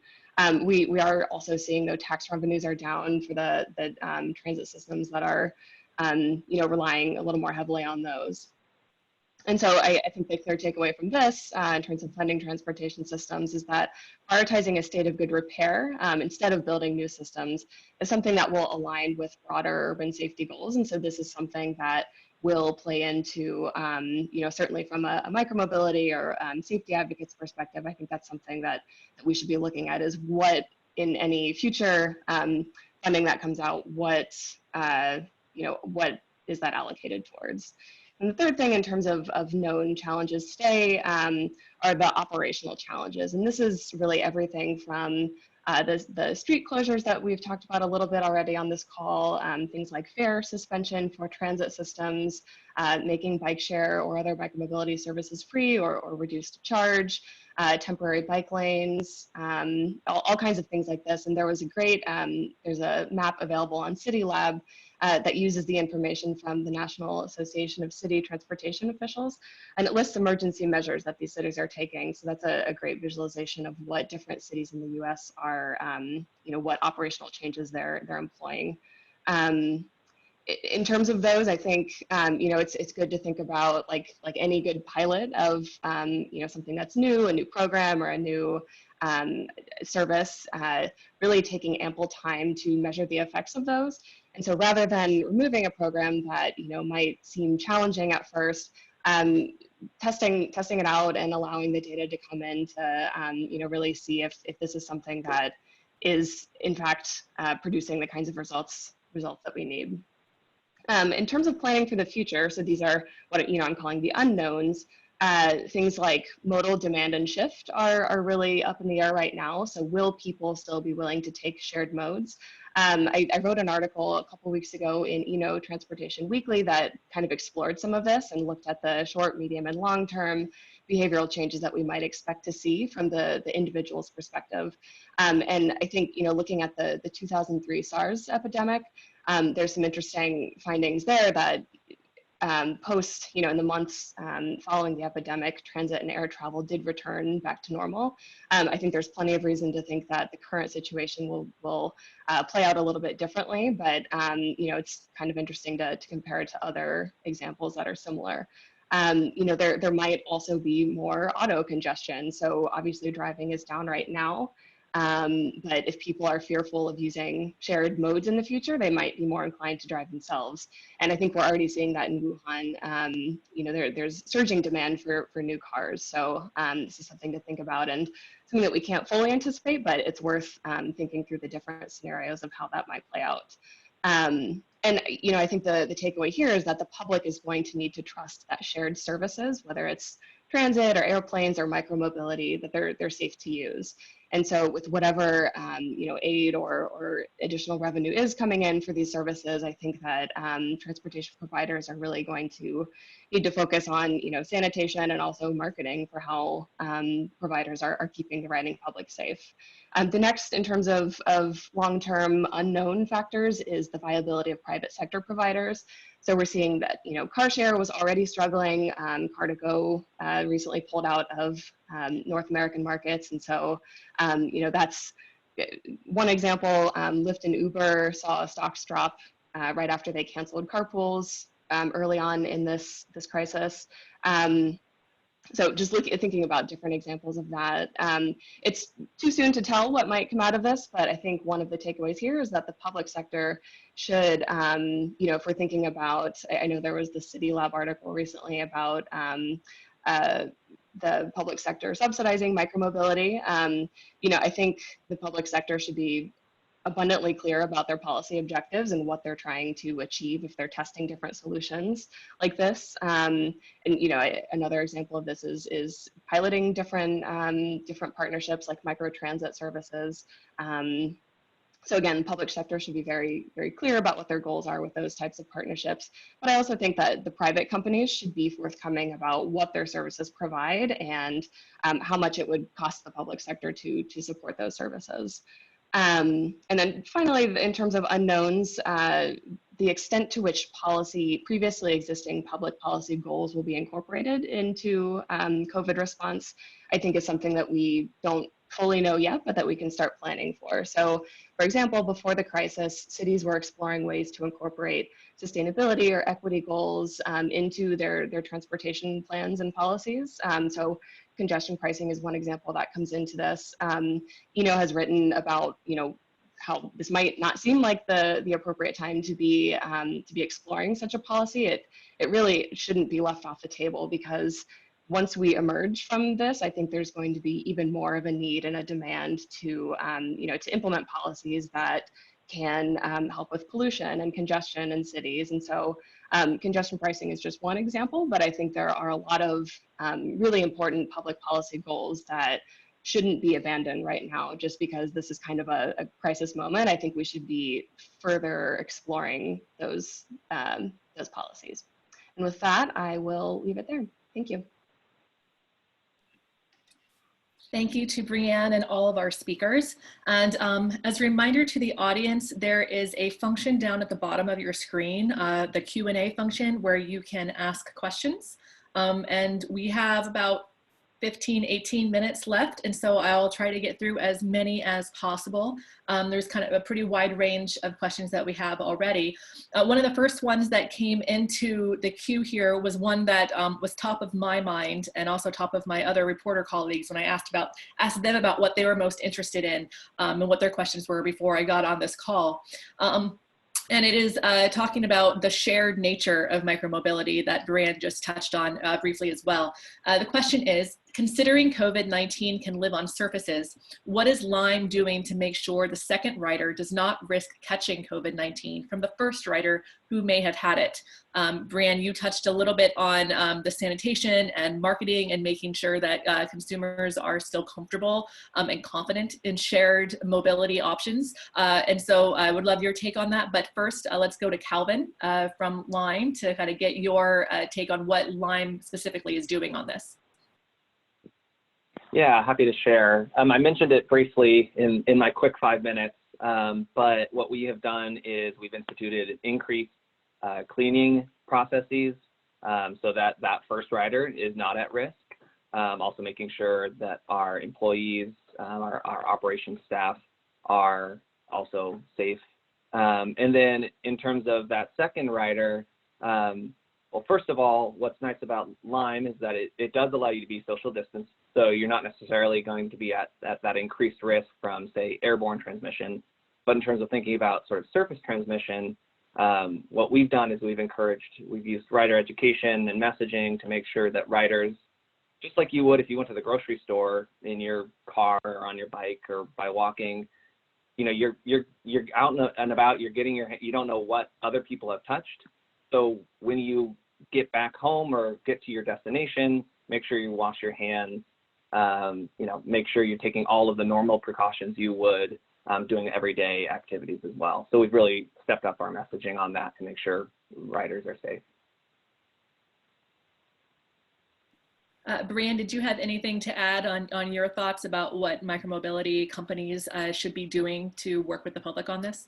We are also seeing, though, tax revenues are down for the transit systems that are relying a little more heavily on those. And so I think the clear takeaway from this in terms of funding transportation systems is that prioritizing a state of good repair instead of building new systems is something that will align with broader urban safety goals. And so this is something that will play into, certainly from a micromobility or safety advocates perspective. I think that's something that we should be looking at, is what in any future funding that comes out, what is that allocated towards? And the third thing in terms of known challenges today are the operational challenges. And this is really everything from the street closures that we've talked about a little bit already on this call, things like fare suspension for transit systems, making bike share or other bike mobility services free or reduced to charge, temporary bike lanes, all kinds of things like this. And there was a great, there's a map available on City Lab that uses the information from the National Association of City Transportation Officials, and it lists emergency measures that these cities are taking. So that's a great visualization of what different cities in the U.S. are, what operational changes they're employing. In terms of those, I think it's good to think about like any good pilot of something that's new, a new program or a new service, really taking ample time to measure the effects of those. And so rather than removing a program that might seem challenging at first, testing it out and allowing the data to come in to really see if this is something that is in fact producing the kinds of results that we need. In terms of planning for the future, so these are what I'm calling the unknowns. Things like modal demand and shift are really up in the air right now. So will people still be willing to take shared modes? I wrote an article a couple weeks ago in Transportation Weekly that kind of explored some of this and looked at the short, medium, and long-term behavioral changes that we might expect to see from the individual's perspective. And I think, looking at the 2003 SARS epidemic, there's some interesting findings there that post, in the months following the epidemic, transit and air travel did return back to normal. I think there's plenty of reason to think that the current situation will play out a little bit differently, but it's kind of interesting to compare it to other examples that are similar. There might also be more auto congestion. So obviously driving is down right now. But if people are fearful of using shared modes in the future, they might be more inclined to drive themselves. And I think we're already seeing that in Wuhan. There's surging demand for new cars. So this is something to think about and something that we can't fully anticipate, but it's worth thinking through the different scenarios of how that might play out. And I think the takeaway here is that the public is going to need to trust that shared services, whether it's transit or airplanes or micromobility, that they're safe to use. And so with whatever aid or additional revenue is coming in for these services, I think that transportation providers are really going to need to focus on sanitation and also marketing for how providers are keeping the riding public safe. The next, in terms of long-term unknown factors, is the viability of private sector providers. So we're seeing that, car share was already struggling. Car2Go recently pulled out of North American markets. And so, that's one example. Lyft and Uber saw stocks drop right after they canceled carpools early on in this crisis. So just thinking about different examples of that. It's too soon to tell what might come out of this, but I think one of the takeaways here is that the public sector should, if we're thinking about, I know there was the City Lab article recently about the public sector subsidizing micromobility. I think the public sector should be abundantly clear about their policy objectives and what they're trying to achieve if they're testing different solutions like this. Another example of this is piloting different partnerships like microtransit services. So again, public sector should be very, very clear about what their goals are with those types of partnerships. But I also think that the private companies should be forthcoming about what their services provide and how much it would cost the public sector to support those services. And then finally, in terms of unknowns, the extent to which previously existing public policy goals will be incorporated into COVID response, I think is something that we don't fully know yet, but that we can start planning for. So, for example, before the crisis, cities were exploring ways to incorporate sustainability or equity goals into their transportation plans and policies. So congestion pricing is one example that comes into this. Has written about, how this might not seem like the appropriate time to be exploring such a policy. It really shouldn't be left off the table, because once we emerge from this, I think there's going to be even more of a need and a demand to implement policies that can help with pollution and congestion in cities. And so congestion pricing is just one example, but I think there are a lot of really important public policy goals that shouldn't be abandoned right now just because this is kind of a crisis moment. I think we should be further exploring those policies. And with that, I will leave it there. Thank you. Thank you to Brianne and all of our speakers. And as a reminder to the audience, there is a function down at the bottom of your screen, the Q&A function, where you can ask questions. And we have about 18 minutes left, and so I'll try to get through as many as possible. There's kind of a pretty wide range of questions that we have already. One of the first ones that came into the queue here was one that was top of my mind and also top of my other reporter colleagues when I asked them about what they were most interested in and what their questions were before I got on this call. And it is talking about the shared nature of micromobility that Brianne just touched on briefly as well. The question is, considering COVID-19 can live on surfaces, what is Lime doing to make sure the second rider does not risk catching COVID-19 from the first rider who may have had it? Brianne, you touched a little bit on the sanitation and marketing and making sure that consumers are still comfortable and confident in shared mobility options. And so I would love your take on that. But first, let's go to Calvin from Lime to kind of get your take on what Lime specifically is doing on this. Yeah, happy to share. I mentioned it briefly in my quick 5 minutes, but what we have done is we've instituted increased cleaning processes so that first rider is not at risk. Also making sure that our employees, our operations staff are also safe. And then in terms of that second rider, well, first of all, what's nice about Lyme is that it does allow you to be social distance. So you're not necessarily going to be at that increased risk from, say, airborne transmission. But in terms of thinking about sort of surface transmission, what we've done is we've used rider education and messaging to make sure that riders, just like you would if you went to the grocery store in your car or on your bike or by walking, you know, you're out and about, you don't know what other people have touched. So when you get back home or get to your destination, make sure you wash your hands, you know, make sure you're taking all of the normal precautions you would doing everyday activities as well. So we've really stepped up our messaging on that to make sure riders are safe. Brianne, did you have anything to add on your thoughts about what micromobility companies should be doing to work with the public on this?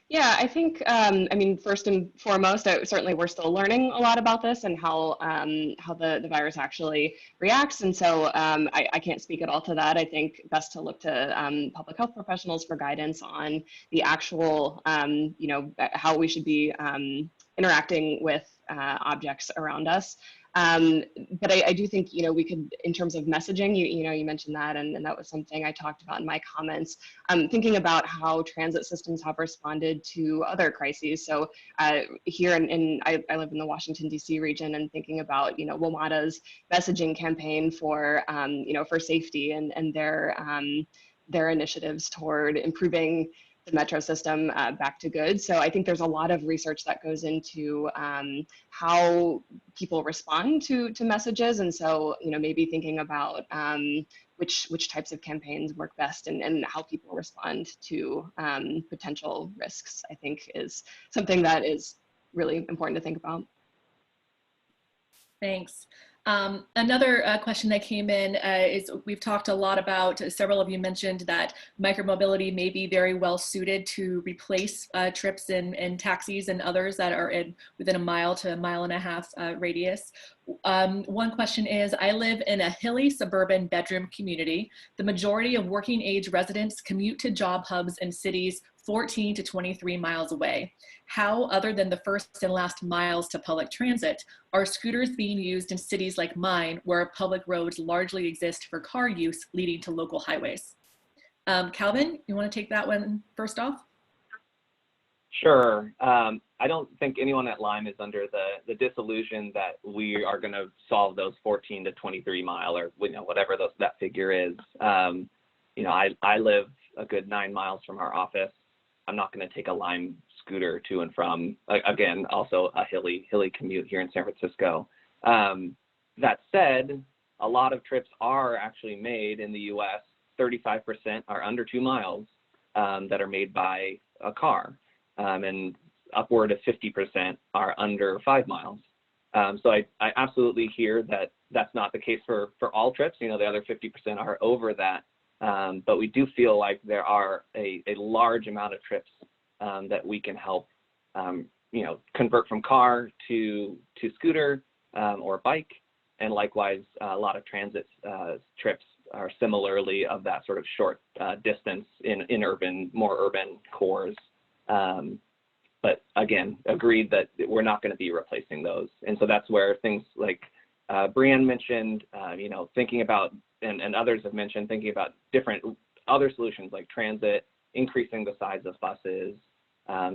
Yeah, I think, I mean, first and foremost, certainly we're still learning a lot about this and how the virus actually reacts. And so I can't speak at all to that. I think best to look to public health professionals for guidance on the actual, you know, how we should be interacting with objects around us. But I do think, you know, we could, in terms of messaging, you know, you mentioned that, and that was something I talked about in my comments, thinking about how transit systems have responded to other crises. So here I live in the Washington, D.C. region, and thinking about, you know, WMATA's messaging campaign for, you know, for safety and their initiatives toward improving the metro system back to good. So I think there's a lot of research that goes into how people respond to messages. And so, you know, maybe thinking about which types of campaigns work best and how people respond to potential risks, I think is something that is really important to think about. Thanks. Another question that came in is we've talked a lot about, several of you mentioned that micromobility may be very well suited to replace trips in taxis and others that are within a mile to a mile and a half radius. One question is, I live in a hilly suburban bedroom community. The majority of working age residents commute to job hubs in cities 14 to 23 miles away. How, other than the first and last miles to public transit, are scooters being used in cities like mine, where public roads largely exist for car use leading to local highways? Calvin, you want to take that one first off? Sure. I don't think anyone at Lyme is under the disillusion that we are going to solve those 14 to 23 mile or, you know, whatever that figure is. You know, I live a good 9 miles from our office. I'm not going to take a Lyme scooter to and from, again, also a hilly commute here in San Francisco. That said, a lot of trips are actually made in the US. 35% are under 2 miles that are made by a car. And upward of 50% are under 5 miles. So I absolutely hear that that's not the case for all trips. You know, the other 50% are over that. But we do feel like there are a large amount of trips that we can help, you know, convert from car to scooter or bike. And likewise, a lot of transit trips are similarly of that sort of short distance in more urban cores. But again, agreed that we're not going to be replacing those. And so that's where things like Brianne mentioned, you know, thinking about, and others have mentioned, thinking about different other solutions like transit, increasing the size of buses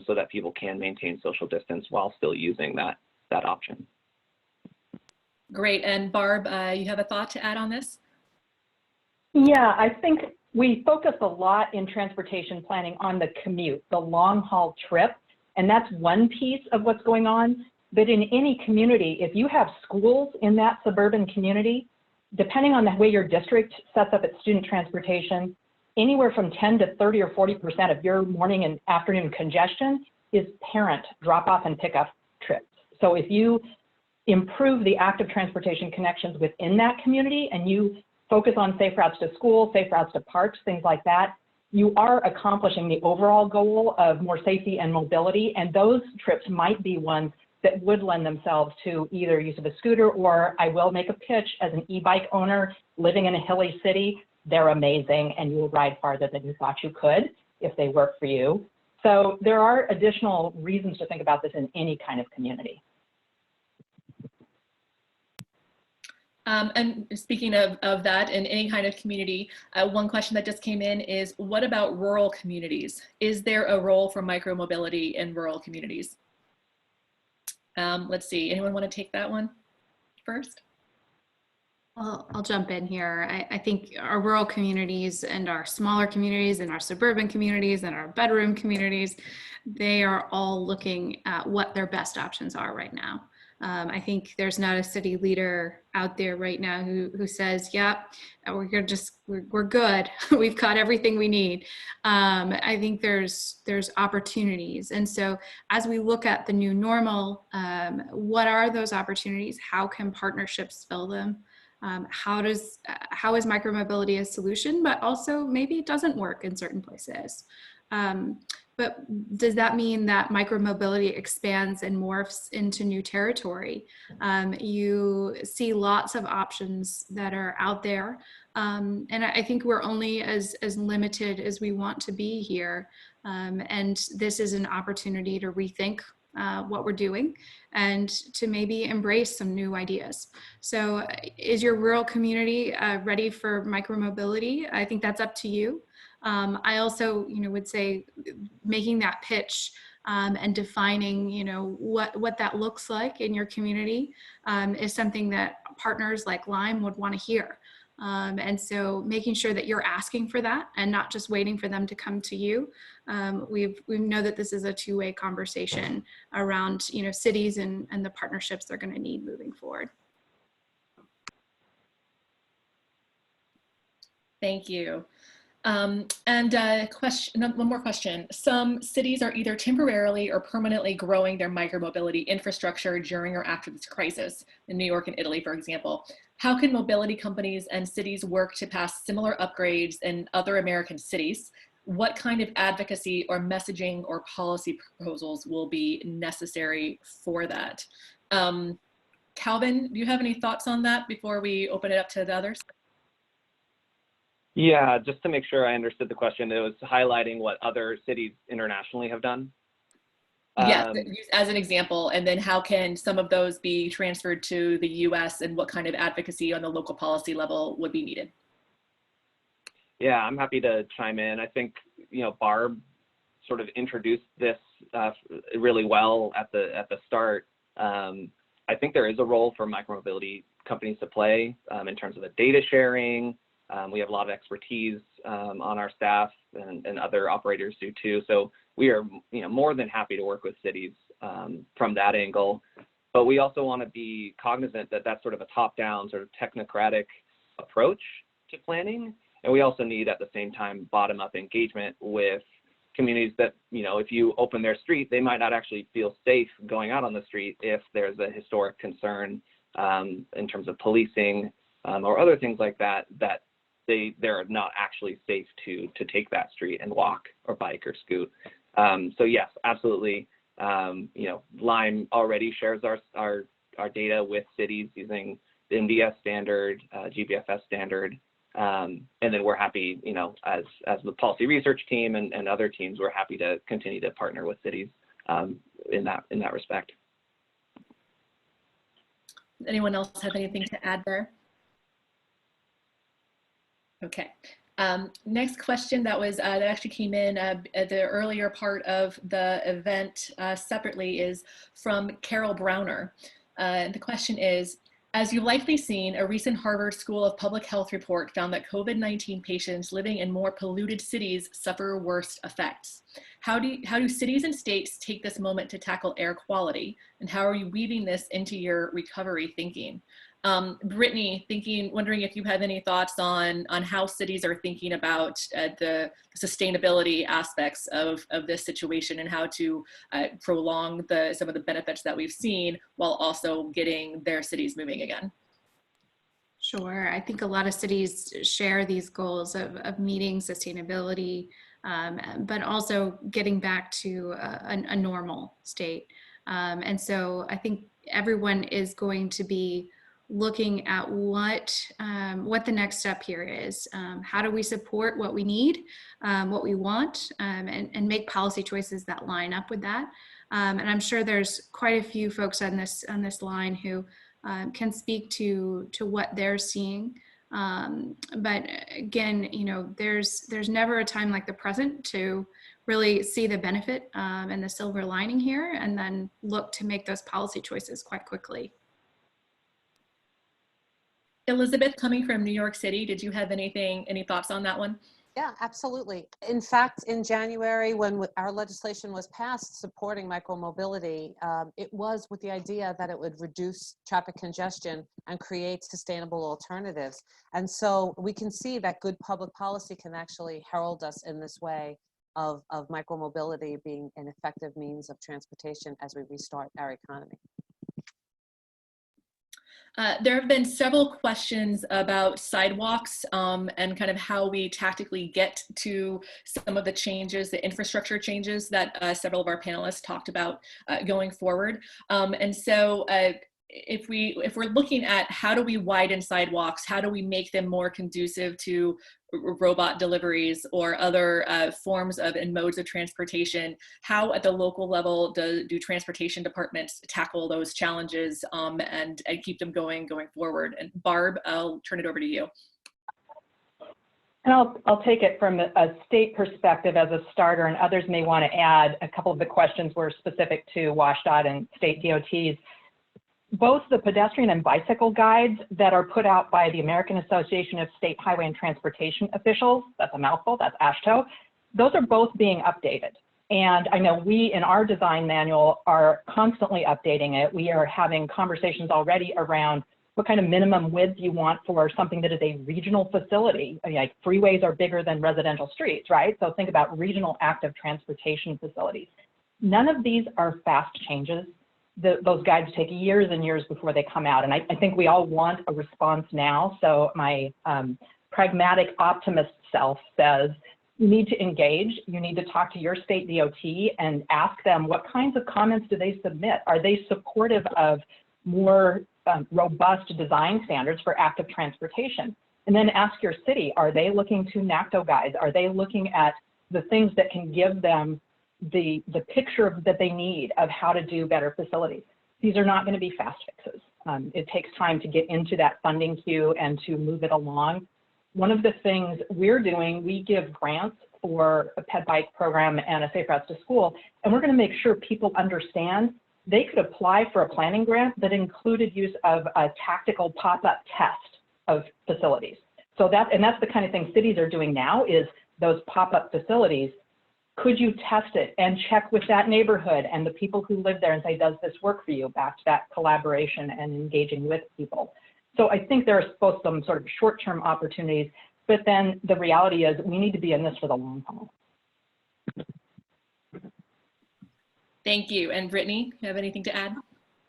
so that people can maintain social distance while still using that option. Great. And Barb, you have a thought to add on this? Yeah, I think we focus a lot in transportation planning on the commute, the long haul trip, and that's one piece of what's going on. But in any community, if you have schools in that suburban community, depending on the way your district sets up its student transportation, anywhere from 10 to 30 or 40% of your morning and afternoon congestion is parent drop-off and pickup trips. So if you improve the active transportation connections within that community and you focus on safe routes to school, safe routes to parks, things like that, you are accomplishing the overall goal of more safety and mobility, and those trips might be ones that would lend themselves to either use of a scooter, or I will make a pitch as an e-bike owner living in a hilly city. They're amazing, and you will ride farther than you thought you could if they work for you. So there are additional reasons to think about this in any kind of community. And speaking of that in any kind of community, one question that just came in is, what about rural communities? Is there a role for micromobility in rural communities? Let's see, anyone want to take that one first? Well, I'll jump in here. I think our rural communities and our smaller communities and our suburban communities and our bedroom communities, they are all looking at what their best options are right now. I think there's not a city leader out there right now who says, yeah, we're good. We've got everything we need. I think there's opportunities. And so as we look at the new normal, what are those opportunities? How can partnerships fill them? How is micromobility a solution, but also maybe it doesn't work in certain places. But does that mean that micromobility expands and morphs into new territory? You see lots of options that are out there. And I think we're only as limited as we want to be here. And this is an opportunity to rethink what we're doing and to maybe embrace some new ideas. So is your rural community ready for micromobility? I think that's up to you. I also, would say making that pitch and defining, what that looks like in your community is something that partners like Lime would want to hear. And so making sure that you're asking for that and not just waiting for them to come to you. We know that this is a two-way conversation around, cities and the partnerships they're going to need moving forward. Thank you. And one more question. Some cities are either temporarily or permanently growing their micromobility infrastructure during or after this crisis, in New York and Italy, for example. How can mobility companies and cities work to pass similar upgrades in other American cities? What kind of advocacy or messaging or policy proposals will be necessary for that? Calvin, do you have any thoughts on that before we open it up to the others? Yeah, just to make sure I understood the question, it was highlighting what other cities internationally have done. Yes, as an example, and then how can some of those be transferred to the US and what kind of advocacy on the local policy level would be needed? Yeah, I'm happy to chime in. I think, Barb sort of introduced this really well at the start. I think there is a role for micromobility companies to play in terms of the data sharing. We have a lot of expertise on our staff, and other operators do too. So we are, more than happy to work with cities from that angle. But we also want to be cognizant that that's sort of a top-down, sort of technocratic approach to planning. And we also need, at the same time, bottom-up engagement with communities that, if you open their street, they might not actually feel safe going out on the street if there's a historic concern in terms of policing or other things like that, that they're not actually safe to take that street and walk or bike or scoot. So yes, absolutely. Lime already shares our data with cities using the MDS standard, GBFS standard. And then we're happy, as the policy research team and other teams, we're happy to continue to partner with cities in that respect. Anyone else have anything to add there? Okay. Next question that actually came in at the earlier part of the event separately is from Carol Browner. The question is, as you've likely seen, a recent Harvard School of Public Health report found that COVID-19 patients living in more polluted cities suffer worse effects. How do cities and states take this moment to tackle air quality? And how are you weaving this into your recovery thinking? Brittany, wondering if you have any thoughts on how cities are thinking about the sustainability aspects of this situation and how to prolong some of the benefits that we've seen while also getting their cities moving again. Sure. I think a lot of cities share these goals of meeting sustainability, but also getting back to a normal state. And so I think everyone is going to be looking at what the next step here is. How do we support what we need, what we want, and make policy choices that line up with that. And I'm sure there's quite a few folks on this line who can speak to what they're seeing. But again, there's never a time like the present to really see the benefit and the silver lining here, and then look to make those policy choices quite quickly. Elizabeth, coming from New York City, did you have any thoughts on that one? Yeah, absolutely. In fact, in January, when our legislation was passed supporting micromobility, it was with the idea that it would reduce traffic congestion and create sustainable alternatives. And so we can see that good public policy can actually herald us in this way of micromobility being an effective means of transportation as we restart our economy. There have been several questions about sidewalks and kind of how we tactically get to some of the changes, the infrastructure changes that several of our panelists talked about going forward. And so if we're looking at how do we widen sidewalks, how do we make them more conducive to robot deliveries or other forms of and modes of transportation, how at the local level do transportation departments tackle those challenges and keep them going forward? And Barb, I'll turn it over to you. And I'll take it from a state perspective as a starter, and others may want to add. A couple of the questions were specific to WashDOT and state DOTs. Both the pedestrian and bicycle guides that are put out by the American Association of State Highway and Transportation Officials, that's a mouthful, that's AASHTO, those are both being updated. And I know we in our design manual are constantly updating it. We are having conversations already around what kind of minimum width you want for something that is a regional facility. I mean, like freeways are bigger than residential streets, right? So think about regional active transportation facilities. None of these are fast changes. Those guides take years and years before they come out. And I think we all want a response now. So my pragmatic optimist self says, you need to engage, you need to talk to your state DOT and ask them what kinds of comments do they submit? Are they supportive of more robust design standards for active transportation? And then ask your city, are they looking to NACTO guides? Are they looking at the things that can give them the picture that they need of how to do better facilities? These are not going to be fast fixes. It takes time to get into that funding queue and to move it along. One of the things we're doing, we give grants for a ped bike program and a safe routes to school, and we're going to make sure people understand they could apply for a planning grant that included use of a tactical pop-up test of facilities. So that's the kind of thing cities are doing now, is those pop-up facilities. Could you test it and check with that neighborhood and the people who live there and say, does this work for you? Back to that collaboration and engaging with people. So I think there's both some sort of short-term opportunities, but then the reality is we need to be in this for the long haul. Thank you. And Brittany, you have anything to add?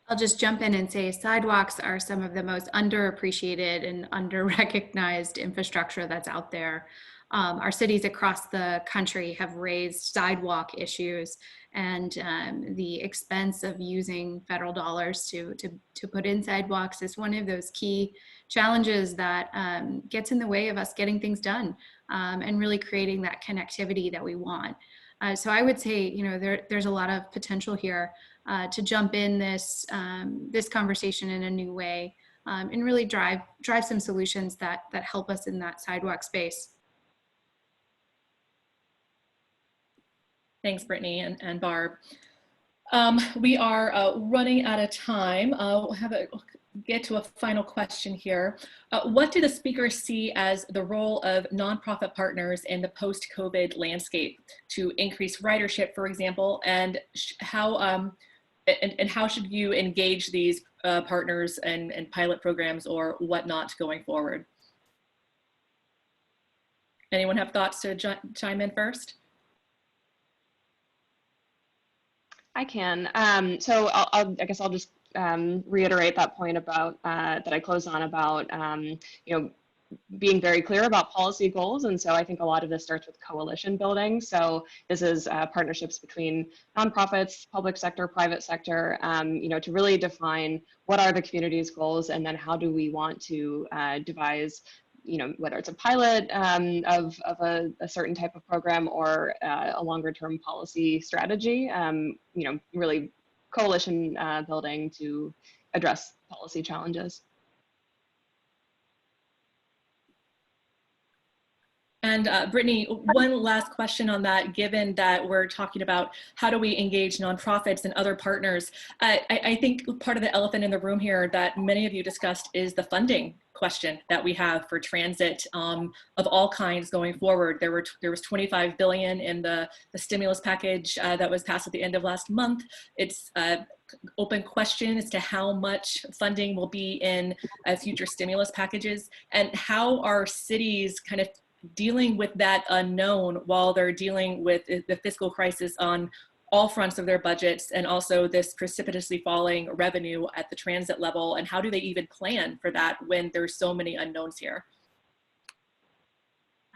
I'll just jump in and say sidewalks are some of the most underappreciated and under-recognized infrastructure that's out there. Our cities across the country have raised sidewalk issues, and the expense of using federal dollars to put in sidewalks is one of those key challenges that gets in the way of us getting things done and really creating that connectivity that we want. So I would say, there's a lot of potential here to jump in this conversation in a new way and really drive some solutions that help us in that sidewalk space. Thanks, Brittany and Barb. We are running out of time. We'll get to a final question here. What do the speakers see as the role of nonprofit partners in the post-COVID landscape to increase ridership, for example, and how should you engage these partners and pilot programs or whatnot going forward? Anyone have thoughts to chime in first? I can. So I guess I'll just reiterate that point about that I closed on about being very clear about policy goals. And so I think a lot of this starts with coalition building. So this is partnerships between nonprofits, public sector, private sector, to really define what are the community's goals, and then how do we want to devise, whether it's a pilot of a certain type of program or a longer term policy strategy, really coalition building to address policy challenges. And Brittany, one last question on that, given that we're talking about how do we engage nonprofits and other partners. I think part of the elephant in the room here that many of you discussed is the funding question that we have for transit of all kinds going forward. There was $25 billion in the stimulus package that was passed at the end of last month. It's open question as to how much funding will be in future stimulus packages, and how are cities kind of dealing with that unknown while they're dealing with the fiscal crisis on all fronts of their budgets, and also this precipitously falling revenue at the transit level, and how do they even plan for that when there's so many unknowns here?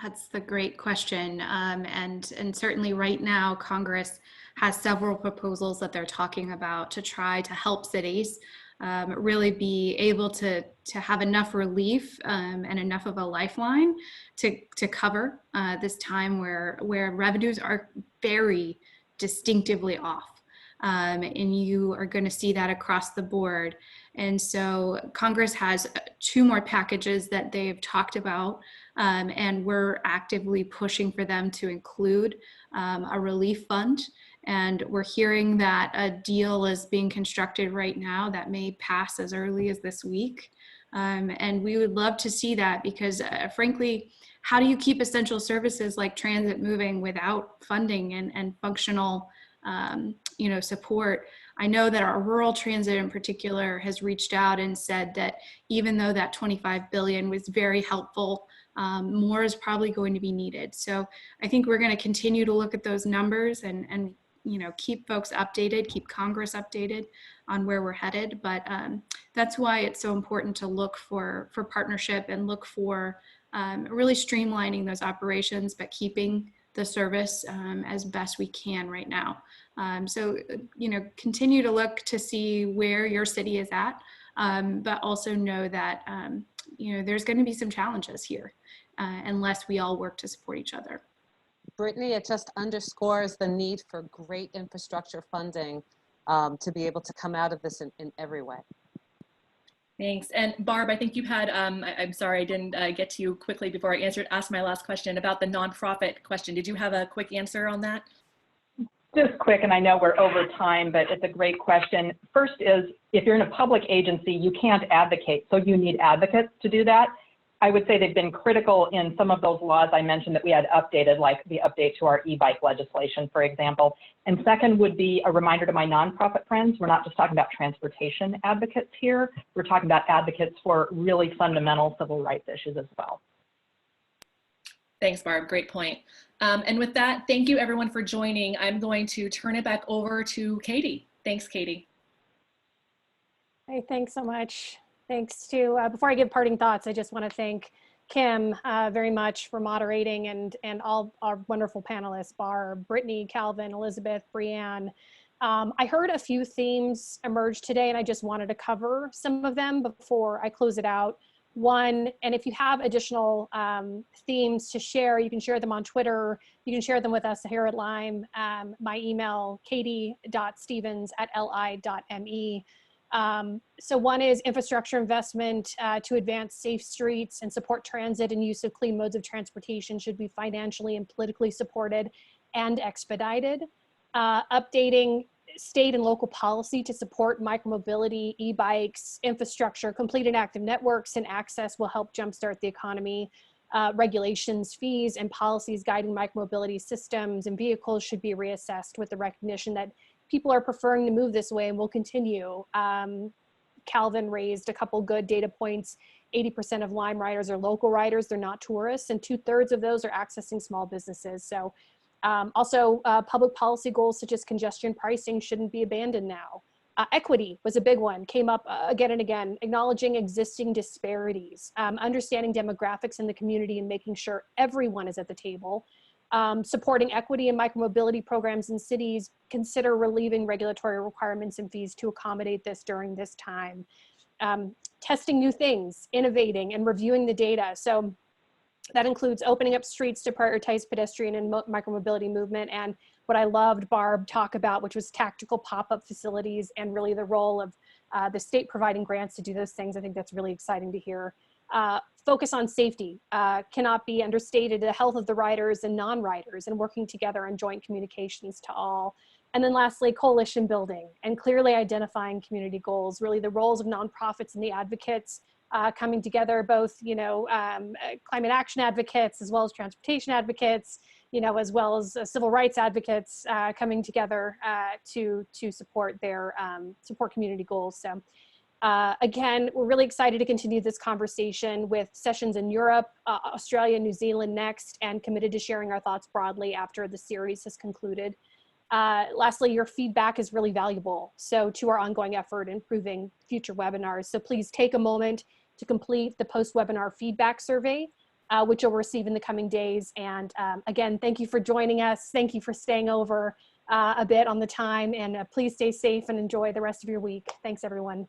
That's the great question. And certainly right now, Congress has several proposals that they're talking about to try to help cities really be able to have enough relief and enough of a lifeline to cover this time where revenues are very distinctively off. And you are going to see that across the board. And so Congress has 2 more packages that they've talked about, and we're actively pushing for them to include a relief fund. And we're hearing that a deal is being constructed right now that may pass as early as this week. And we would love to see that, because frankly, how do you keep essential services like transit moving without funding and functional support? I know that our rural transit in particular has reached out and said that even though that $25 billion was very helpful, more is probably going to be needed. So I think we're going to continue to look at those numbers and keep folks updated, keep Congress updated on where we're headed. But that's why it's so important to look for partnership and look for really streamlining those operations, but keeping the service as best we can right now. So continue to look to see where your city is at, but also know that there's going to be some challenges here unless we all work to support each other. Brittany, it just underscores the need for great infrastructure funding to be able to come out of this in every way. Thanks. And Barb, I think you had, I'm sorry, I didn't get to you quickly before I asked my last question about the nonprofit question. Did you have a quick answer on that? Just quick, and I know we're over time, but it's a great question. First is, if you're in a public agency, you can't advocate, so you need advocates to do that. I would say they've been critical in some of those laws I mentioned that we had updated, like the update to our e-bike legislation, for example. And second would be a reminder to my nonprofit friends, we're not just talking about transportation advocates here, we're talking about advocates for really fundamental civil rights issues as well. Thanks, Barb, great point. And with that, thank you everyone for joining. I'm going to turn it back over to Katie. Thanks, Katie. Hey, thanks so much. Thanks to, before I give parting thoughts, I just want to thank Kim very much for moderating, and all our wonderful panelists, Barb, Brittany, Calvin, Elizabeth, Brianne. I heard a few themes emerge today, and I just wanted to cover some of them before I close it out. One, and if you have additional themes to share, you can share them on Twitter. You can share them with us here at Lyme. My email, katie.stevens@li.me. So one is infrastructure investment to advance safe streets and support transit and use of clean modes of transportation should be financially and politically supported and expedited. Updating state and local policy to support micromobility, e-bikes, infrastructure, complete and active networks, and access will help jumpstart the economy. Regulations, fees, and policies guiding micromobility systems and vehicles should be reassessed with the recognition that people are preferring to move this way and will continue. Calvin raised a couple good data points. 80% of Lyme riders are local riders, they're not tourists, and 2/3 of those are accessing small businesses. So also public policy goals such as congestion pricing shouldn't be abandoned now. Equity was a big one, came up again and again, acknowledging existing disparities, understanding demographics in the community and making sure everyone is at the table, supporting equity and micromobility programs in cities, consider relieving regulatory requirements and fees to accommodate this during this time, testing new things, innovating and reviewing the data. So that includes opening up streets to prioritize pedestrian and micromobility movement, and what I loved Barb talk about, which was tactical pop-up facilities and really the role of the state providing grants to do those things. I think that's really exciting to hear. Focus on safety cannot be understated, the health of the riders and non-riders, and working together on joint communications to all. And then lastly, coalition building and clearly identifying community goals, really the roles of nonprofits and the advocates coming together, both, climate action advocates as well as transportation advocates, as well as civil rights advocates coming together to support their support community goals. So again, we're really excited to continue this conversation with sessions in Europe, Australia, New Zealand next, and committed to sharing our thoughts broadly after the series has concluded. Lastly, your feedback is really valuable, so to our ongoing effort in improving future webinars. So please take a moment to complete the post-webinar feedback survey, which you'll receive in the coming days. And again, thank you for joining us. Thank you for staying over a bit on the time, and please stay safe and enjoy the rest of your week. Thanks, everyone.